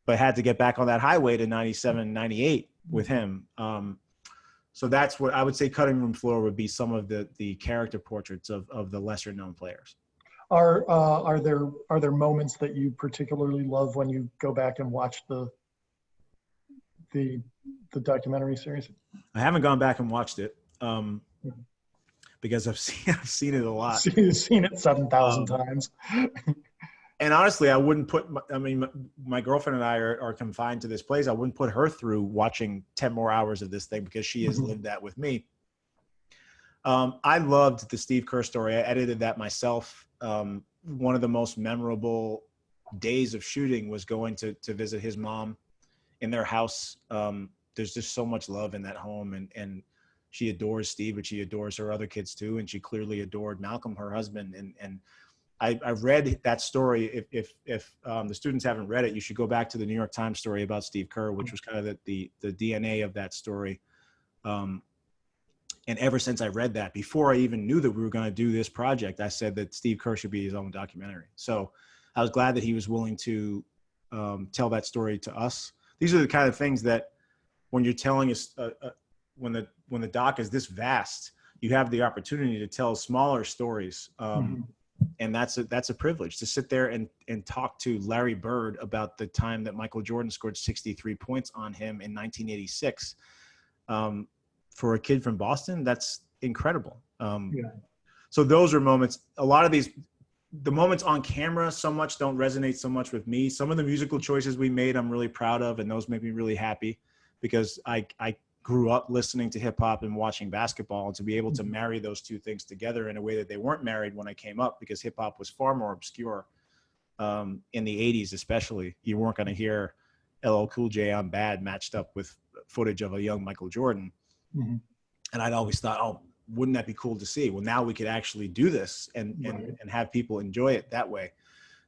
but had to get back on that highway to 97, 98 with him. So that's what I would say cutting room floor would be some of the character portraits of the lesser known players.
Are there moments that you particularly love when you go back and watch the documentary series?
I haven't gone back and watched it because I've seen it a lot.
You've seen it 7,000 times.
And honestly, I wouldn't put, my girlfriend and I are confined to this place. I wouldn't put her through watching 10 more hours of this thing because she has lived that with me. I loved the Steve Kerr story. I edited that myself. One of the most memorable days of shooting was going to visit his mom in their house. There's just so much love in that home, and she adores Steve, but she adores her other kids too. And she clearly adored Malcolm, her husband. And I read that story. If the students haven't read it, you should go back to the New York Times story about Steve Kerr, which was kind of the DNA of that story. And ever since I read that, before I even knew that we were going to do this project, I said that Steve Kerr should be his own documentary. So I was glad that he was willing to tell that story to us. These are the kind of things that when you're telling us, when the doc is this vast, you have the opportunity to tell smaller stories. And that's a privilege to sit there and talk to Larry Bird about the time that Michael Jordan scored 63 points on him in 1986. For a kid from Boston, that's incredible. So those are moments. A lot of the moments on camera so much don't resonate so much with me. Some of the musical choices we made, I'm really proud of, and those make me really happy because I grew up listening to hip hop and watching basketball, and to be able to marry those two things together in a way that they weren't married when I came up, because hip hop was far more obscure in the 80s, especially. You weren't going to hear LL Cool J, I'm Bad matched up with footage of a young Michael Jordan. And I'd always thought, oh, wouldn't that be cool to see? Well, now we could actually do this and have people enjoy it that way.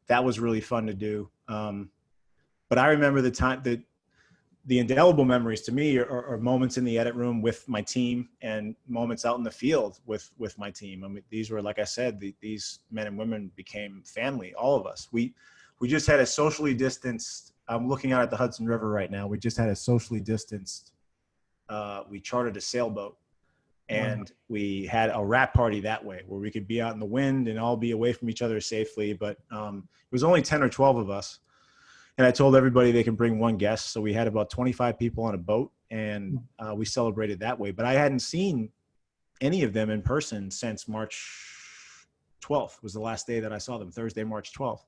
That was really fun to do. But I remember the time that the indelible memories to me are moments in the edit room with my team and moments out in the field with my team. I mean, these were, like I said, these men and women became family, all of us. We just had a socially distanced, I'm looking out at the Hudson River right now. We just had a socially distanced, we chartered a sailboat, and we had a wrap party that way where we could be out in the wind and all be away from each other safely. But it was only 10 or 12 of us. And I told everybody they can bring one guest. So we had about 25 people on a boat, and we celebrated that way. But I hadn't seen any of them in person since March 12th was the last day that I saw them, Thursday, March 12th.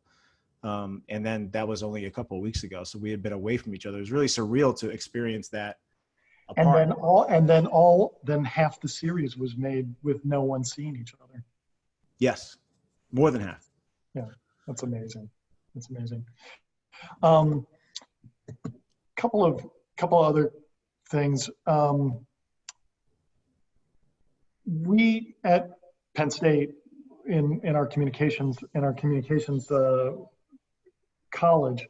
And then that was only a couple of weeks ago. So we had been away from each other. It was really surreal to experience that apart.
Then half the series was made with no one seeing each other.
Yes, more than half.
Yeah, that's amazing. That's amazing. Couple of other things. We at Penn State in our communications college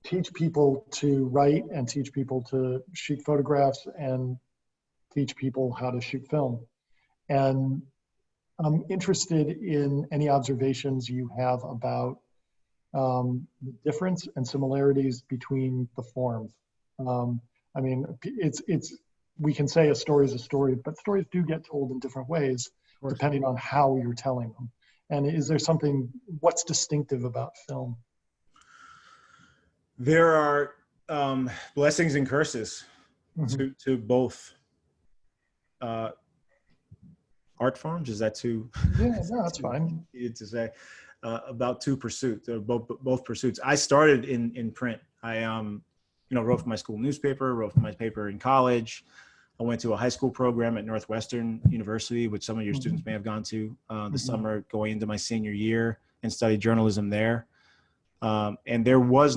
teach people to write and teach people to shoot photographs and teach people how to shoot film. And I'm interested in any observations you have about the difference and similarities between the forms. I mean, we can say a story is a story, but stories do get told in different ways depending on how you're telling them. And is there what's distinctive about film?
There are blessings and curses to both art forms. Is that too?
Yeah, no, that's fine.
To say about two pursuits, both pursuits. I started in print. I wrote for my school newspaper, wrote for my paper in college. I went to a high school program at Northwestern University, which some of your students may have gone to the summer going into my senior year, and studied journalism there. And there was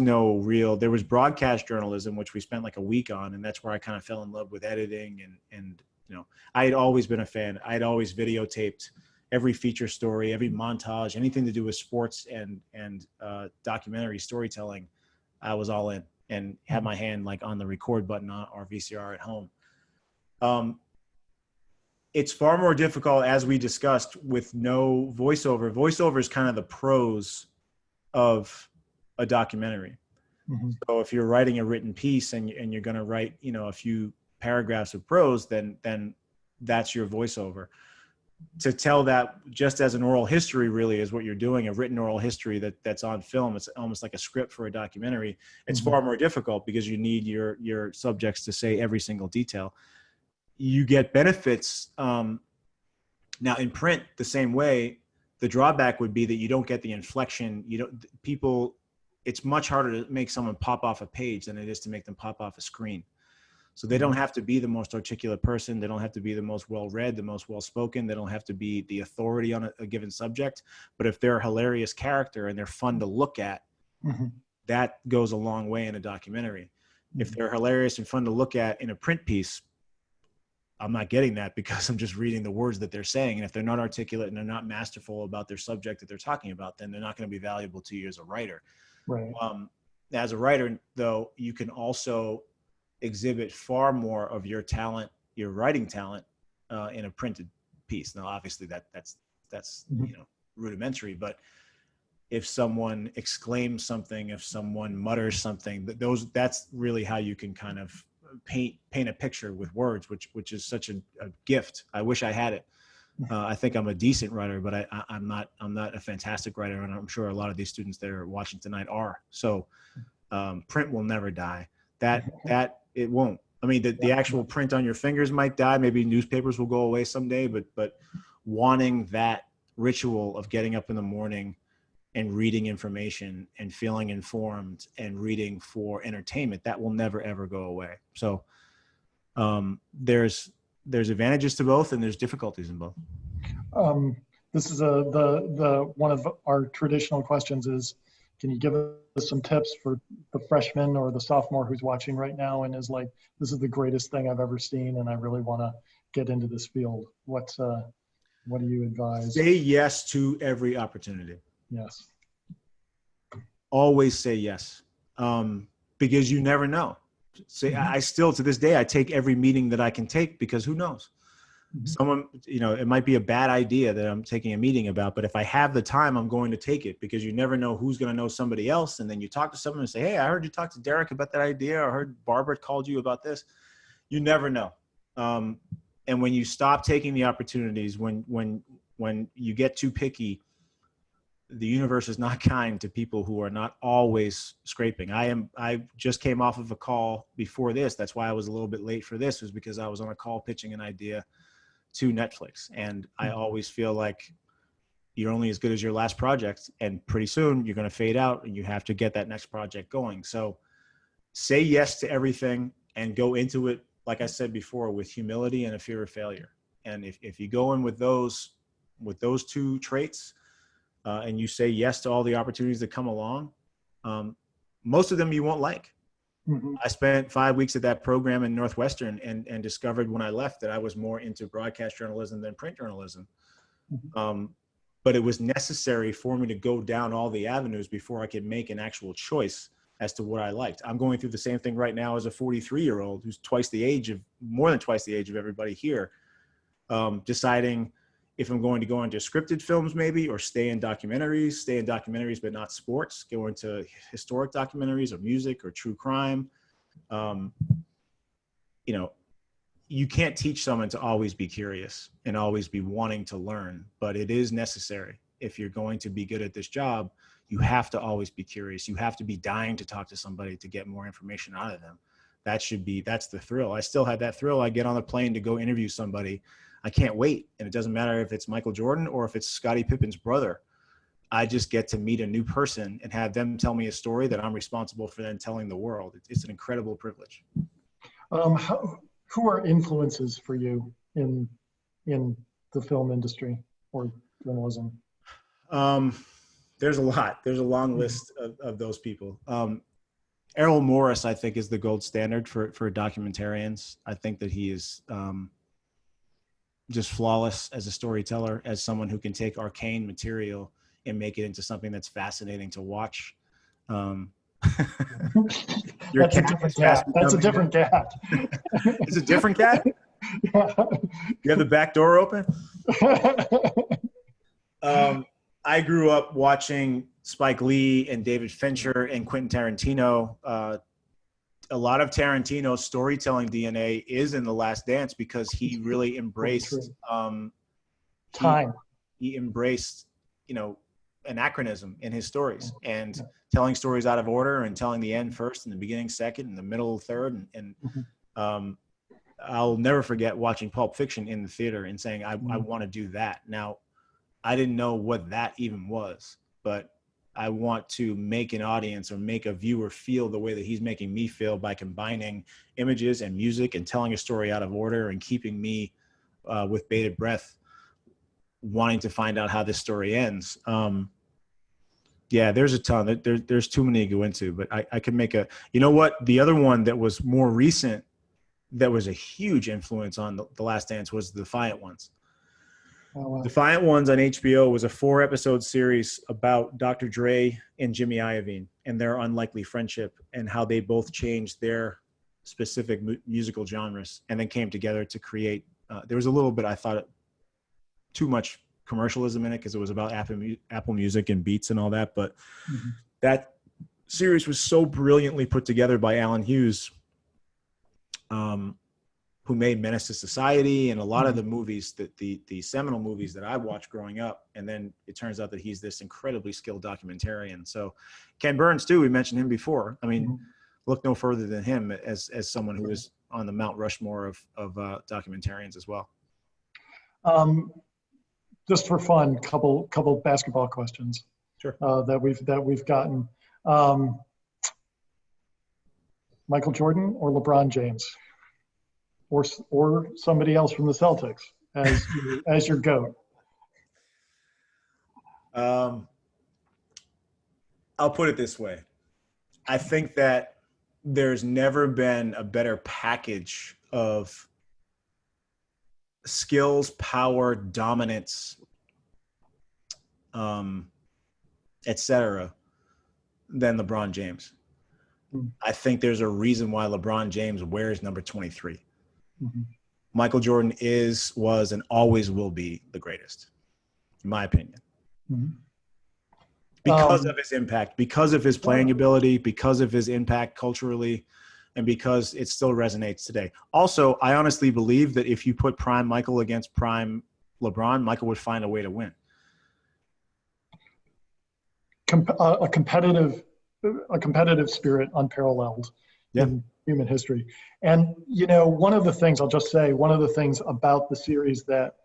broadcast journalism, which we spent like a week on. And that's where I kind of fell in love with editing. And I had always been a fan. I had always videotaped every feature story, every montage, anything to do with sports and documentary storytelling. I was all in and had my hand like on the record button on our VCR at home. It's far more difficult, as we discussed, with no voiceover. Voiceover is kind of the prose of a documentary. So if you're writing a written piece and you're going to write, a few paragraphs of prose, then that's your voiceover. To tell that just as an oral history really is what you're doing, a written oral history that's on film. It's almost like a script for a documentary. It's far more difficult because you need your subjects to say every single detail. You get benefits. Now in print, the same way. The drawback would be that you don't get the inflection. It's much harder to make someone pop off a page than it is to make them pop off a screen. So they don't have to be the most articulate person. They don't have to be the most well-read, the most well-spoken. They don't have to be the authority on a given subject. But if they're a hilarious character and they're fun to look at, that goes a long way in a documentary. If they're hilarious and fun to look at in a print piece, I'm not getting that because I'm just reading the words that they're saying. And if they're not articulate and they're not masterful about their subject that they're talking about, then they're not going to be valuable to you as a writer.
Right.
As a writer, though, you can also exhibit far more of your talent, your writing talent, in a printed piece. Now, obviously, that's rudimentary. But if someone exclaims something, if someone mutters something, that's really how you can kind of paint a picture with words, which is such a gift. I wish I had it. I think I'm a decent writer, but I'm not a fantastic writer, and I'm sure a lot of these students that are watching tonight are. So print will never die. That it won't. I mean, the actual print on your fingers might die. Maybe newspapers will go away someday, but wanting that ritual of getting up in the morning and reading information and feeling informed and reading for entertainment, that will never, ever go away. So there's advantages to both and there's difficulties in both.
This is the one of our traditional questions is, can you give us some tips for the freshman or the sophomore who's watching right now and is like, this is the greatest thing I've ever seen and I really want to get into this field? What do you advise?
Say yes to every opportunity.
Yes.
Always say yes, because you never know. I still, to this day, I take every meeting that I can take because who knows? Someone, it might be a bad idea that I'm taking a meeting about, but if I have the time, I'm going to take it because you never know who's going to know somebody else. And then you talk to someone and say, hey, I heard you talk to Derek about that idea. Or I heard Barbara called you about this. You never know. And when you stop taking the opportunities, when you get too picky, the universe is not kind to people who are not always scraping. I just came off of a call before this. That's why I was a little bit late for this, was because I was on a call pitching an idea to Netflix. And I always feel like you're only as good as your last project, and pretty soon you're going to fade out and you have to get that next project going. So say yes to everything and go into it, like I said before, with humility and a fear of failure. And if you go in with those two traits, and you say yes to all the opportunities that come along, most of them you won't like.
Mm-hmm.
I spent 5 weeks at that program in Northwestern and discovered when I left that I was more into broadcast journalism than print journalism.
Mm-hmm.
But it was necessary for me to go down all the avenues before I could make an actual choice as to what I liked. I'm going through the same thing right now as a 43-year-old who's more than twice the age of everybody here, deciding if I'm going to go into scripted films maybe, or stay in documentaries but not sports, go into historic documentaries or music or true crime. You can't teach someone to always be curious and always be wanting to learn, but it is necessary. If you're going to be good at this job, you have to always be curious. You have to be dying to talk to somebody to get more information out of them. That's the thrill. I still have that thrill. I get on a plane to go interview somebody. I can't wait. And it doesn't matter if it's Michael Jordan or if it's Scottie Pippen's brother. I just get to meet a new person and have them tell me a story that I'm responsible for then telling the world. It's an incredible privilege.
Who are influences for you in the film industry or journalism?
There's a lot. There's a long list of those people. Errol Morris, I think, is the gold standard for documentarians. I think that he is just flawless as a storyteller, as someone who can take arcane material and make it into something that's fascinating to watch.
That's a different cat. That's a different cat.
It's a different cat? Yeah. You have the back door open? I grew up watching Spike Lee and David Fincher and Quentin Tarantino. A lot of Tarantino's storytelling DNA is in The Last Dance because he really embraced
time.
He embraced, anachronism in his stories and telling stories out of order and telling the end first and the beginning second and the middle third. I'll never forget watching Pulp Fiction in the theater and saying, I want to do that. Now, I didn't know what that even was, but I want to make an audience or make a viewer feel the way that he's making me feel by combining images and music and telling a story out of order and keeping me with bated breath, wanting to find out how this story ends. Yeah, there's a ton. There's too many to go into, but I could make the other one that was more recent that was a huge influence on The Last Dance was The Defiant Ones.
Oh, wow.
Defiant Ones on HBO was a 4-episode series about Dr. Dre and Jimmy Iovine and their unlikely friendship and how they both changed their specific musical genres and then came together to create. There was a little bit, I thought, too much commercialism in it because it was about Apple Music and Beats and all that. But that series was so brilliantly put together by Alan Hughes, who made Menace to Society and a lot of the movies that the seminal movies that I watched growing up. And then it turns out that he's this incredibly skilled documentarian. So Ken Burns too, we mentioned him before. I mean, look no further than him as someone who is on the Mount Rushmore of documentarians as well.
Just for fun, couple basketball questions.
Sure.
That we've gotten. Michael Jordan or LeBron James, or somebody else from the Celtics as your GOAT.
I'll put it this way. I think that there's never been a better package of skills, power, dominance, etc., than LeBron James. I think there's a reason why LeBron James wears number 23. Michael Jordan was, and always will be the greatest, in my opinion. Because of his impact, because of his playing ability, because of his impact culturally, and because it still resonates today. Also, I honestly believe that if you put prime Michael against prime LeBron, Michael would find a way to win.
A competitive spirit unparalleled. in human history. And, one of the things about the series that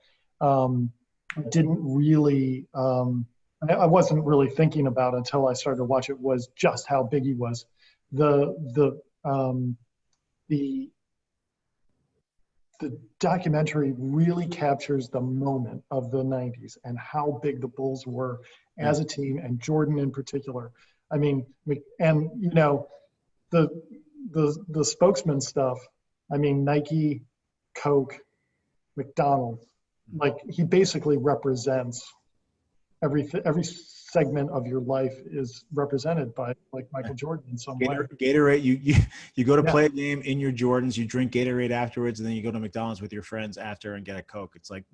didn't really, I wasn't really thinking about until I started to watch it was just how big he was. The documentary really captures the moment of the 90s and how big the Bulls were as a team, and Jordan in particular. I mean, and the spokesman stuff. I mean, Nike, Coke, McDonald's. Like, he basically represents every segment of your life is represented by, like, Michael Jordan in some way.
Gatorade, you go to play a game in your Jordans, you drink Gatorade afterwards, and then you go to McDonald's with your friends after and get a Coke. It's like,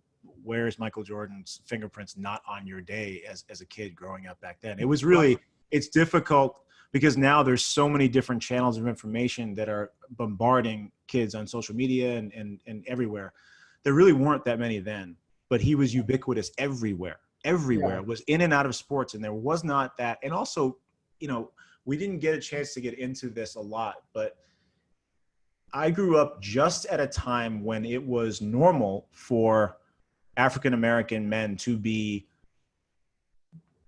where is Michael Jordan's fingerprints not on your day as a kid growing up back then? It was really, it's difficult because now there's so many different channels of information that are bombarding kids on social media and everywhere. There really weren't that many then, but he was ubiquitous everywhere. Was in and out of sports, and there was not that. And also, we didn't get a chance to get into this a lot, but I grew up just at a time when it was normal for African American men to be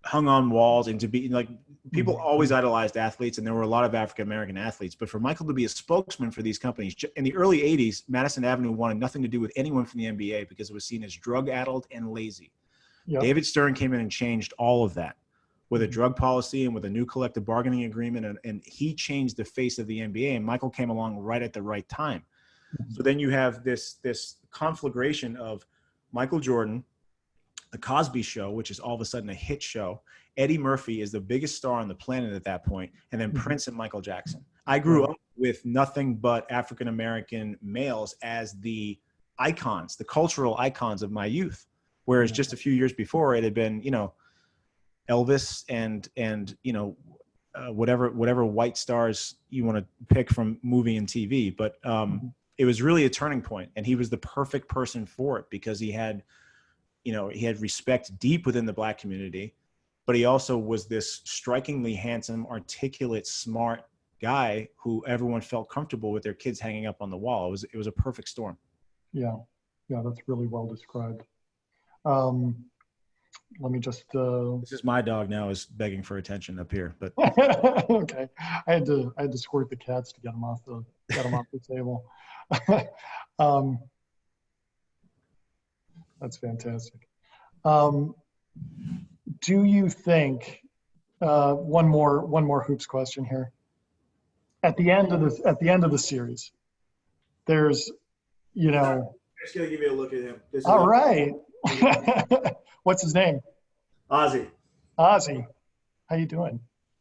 hung on walls and to be like, people always idolized athletes, and there were a lot of African American athletes, but for Michael to be a spokesman for these companies in the early 80s, Madison Avenue wanted nothing to do with anyone from the NBA because it was seen as drug-addled and lazy. Yep. David Stern came in and changed all of that with a drug policy and with a new collective bargaining agreement. And he changed the face of the NBA, and Michael came along right at the right time. Mm-hmm. So then you have this conflagration of Michael Jordan, The Cosby Show, which is all of a sudden a hit show. Eddie Murphy is the biggest star on the planet at that point, and then Prince and Michael Jackson. I grew up with nothing but African-American males as the icons, the cultural icons of my youth. Whereas just a few years before, it had been, Elvis and whatever white stars you want to pick from movie and TV. But it was really a turning point, and he was the perfect person for it because he had respect deep within the Black community, but he also was this strikingly handsome, articulate, smart guy who everyone felt comfortable with their kids hanging up on the wall. It was a perfect storm. Yeah,
that's really well described. Let me just.
This is my dog now is begging for attention up here, but.
Okay, I had to squirt the cats to get them off the table. That's fantastic. Do you think one more hoops question here? At the end of the series, there's,
I'm just gonna give you a look at him.
All right. What's his name?
Ozzy.
How you doing?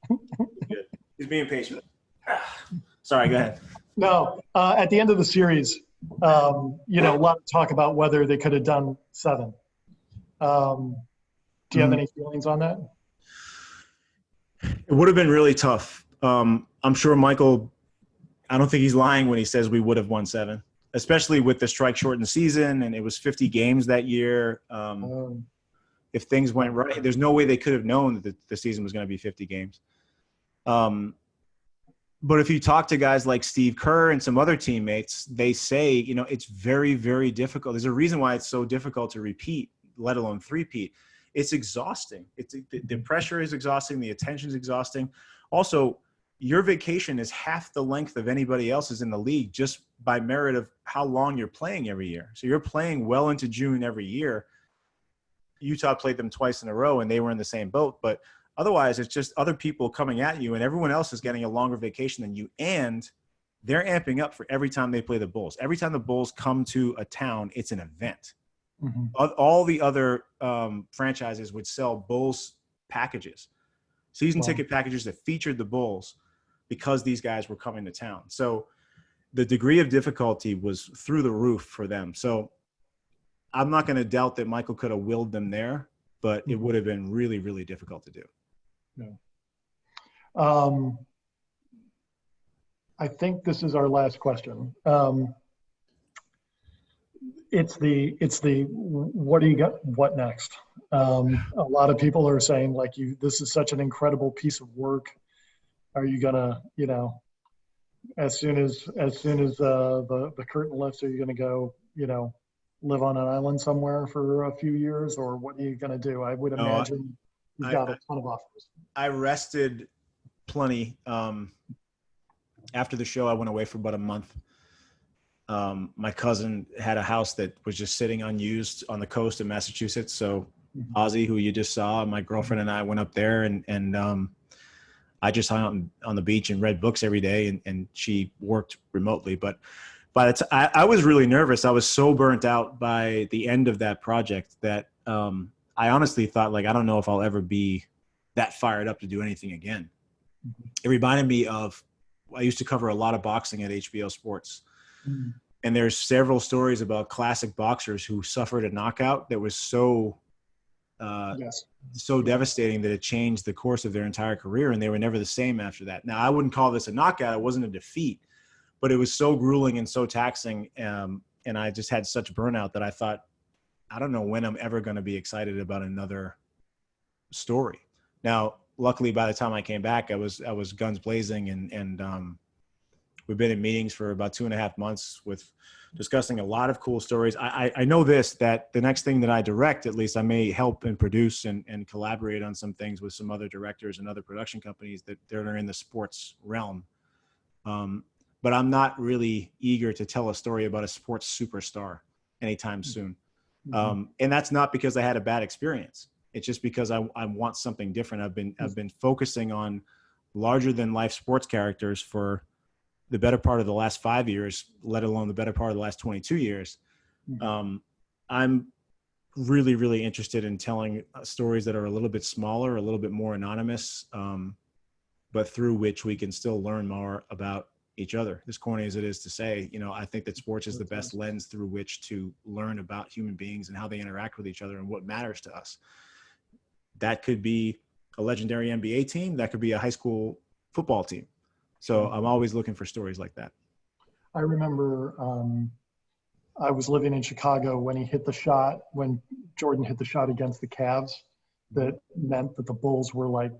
Good. He's being patient. Sorry, go ahead.
No, at the end of the series, a lot of talk about whether they could have done 7. Do you have any feelings on that?
It would have been really tough. I'm sure Michael, I don't think he's lying when he says we would have won 7. Especially with the strike shortened season, and it was 50 games that year. If things went right, there's no way they could have known that the season was going to be 50 games. But if you talk to guys like Steve Kerr and some other teammates, they say, it's very, very difficult. There's a reason why it's so difficult to repeat, let alone three-peat. It's exhausting. The pressure is exhausting. The attention is exhausting. Also, your vacation is half the length of anybody else's in the league just by merit of how long you're playing every year. So you're playing well into June every year. Utah played them twice in a row, and they were in the same boat. But otherwise, it's just other people coming at you, and everyone else is getting a longer vacation than you. And they're amping up for every time they play the Bulls. Every time the Bulls come to a town, it's an event. Mm-hmm. All the other franchises would sell Bulls packages, season ticket packages that featured the Bulls, because these guys were coming to town. So the degree of difficulty was through the roof for them. So I'm not going to doubt that Michael could have willed them there, but it would have been really, really difficult to do.
Yeah. I think this is our last question. It's the what do you got? What next? A lot of people are saying, like, this is such an incredible piece of work. Are you gonna, as soon as the curtain lifts, are you going to go, live on an island somewhere for a few years, or what are you going to do? I would
No,
imagine you've
I,
got a ton of offers.
I rested plenty. After the show, I went away for about a month. My cousin had a house that was just sitting unused on the coast of Massachusetts. So Ozzy, who you just saw, my girlfriend and I went up there, and I just hung out on the beach and read books every day, and she worked remotely. But I was really nervous. I was so burnt out by the end of that project that I honestly thought, like, I don't know if I'll ever be that fired up to do anything again. It reminded me of, I used to cover a lot of boxing at HBO Sports. And there's several stories about classic boxers who suffered a knockout that was so devastating that it changed the course of their entire career, and they were never the same after that. Now, I wouldn't call this a knockout. It wasn't a defeat, but it was so grueling and so taxing. And I just had such burnout that I thought, I don't know when I'm ever going to be excited about another story. Now, luckily, by the time I came back, I was guns blazing, and we've been in meetings for about 2.5 months with discussing a lot of cool stories. I know this, that the next thing that I direct, at least I may help and produce and collaborate on some things with some other directors and other production companies that are in the sports realm. But I'm not really eager to tell a story about a sports superstar anytime soon. And that's not because I had a bad experience. It's just because I want something different. I've been focusing on larger than life sports characters for the better part of the last 5 years, let alone the better part of the last 22 years. I'm really, really interested in telling stories that are a little bit smaller, a little bit more anonymous, but through which we can still learn more about each other. As corny as it is to say, I think that sports is the best lens through which to learn about human beings and how they interact with each other and what matters to us. That could be a legendary NBA team. That could be a high school football team. So I'm always looking for stories like that.
I remember I was living in Chicago when when Jordan hit the shot against the Cavs. That meant that the Bulls were like,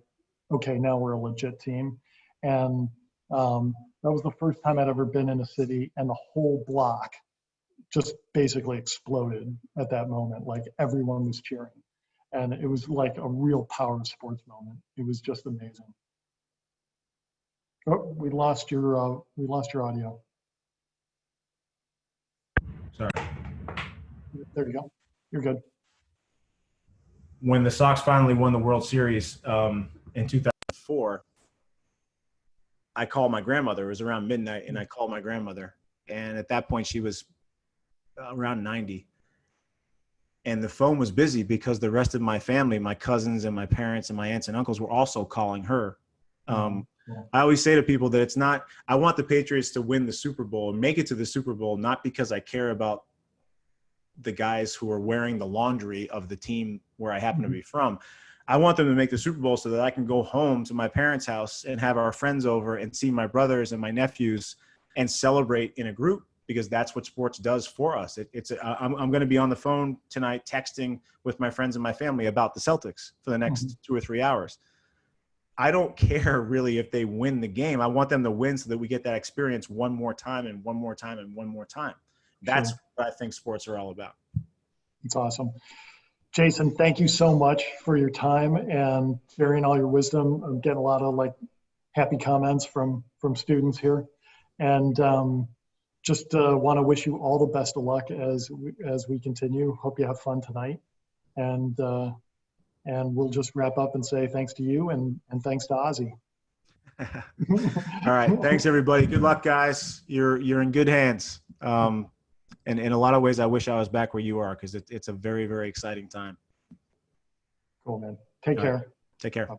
okay, now we're a legit team. And that was the first time I'd ever been in a city, and the whole block just basically exploded at that moment. Like, everyone was cheering. And it was like a real power sports moment. It was just amazing. Oh, we lost your audio.
Sorry.
There you go. You're good.
When the Sox finally won the World Series in 2004, I called my grandmother. It was around midnight, and I called my grandmother. And at that point, she was around 90. And the phone was busy because the rest of my family, my cousins and my parents and my aunts and uncles, were also calling her. I always say to people that I want the Patriots to win the Super Bowl and make it to the Super Bowl, not because I care about the guys who are wearing the laundry of the team where I happen to be from. I want them to make the Super Bowl so that I can go home to my parents' house and have our friends over and see my brothers and my nephews and celebrate in a group, because that's what sports does for us. I'm going to be on the phone tonight texting with my friends and my family about the Celtics for the next 2 or 3 hours. I don't care really if they win the game. I want them to win so that we get that experience one more time and one more time and one more time. That's what I think sports are all about.
It's awesome. Jason, thank you so much for your time and sharing all your wisdom. I'm getting a lot of happy comments from students here. And just want to wish you all the best of luck as we continue. Hope you have fun tonight. And we'll just wrap up and say thanks to you and thanks to Ozzy.
All right. Thanks, everybody. Good luck, guys. You're in good hands. And in a lot of ways, I wish I was back where you are, because it's a very, very exciting time.
Cool, man. Take care.
Take care.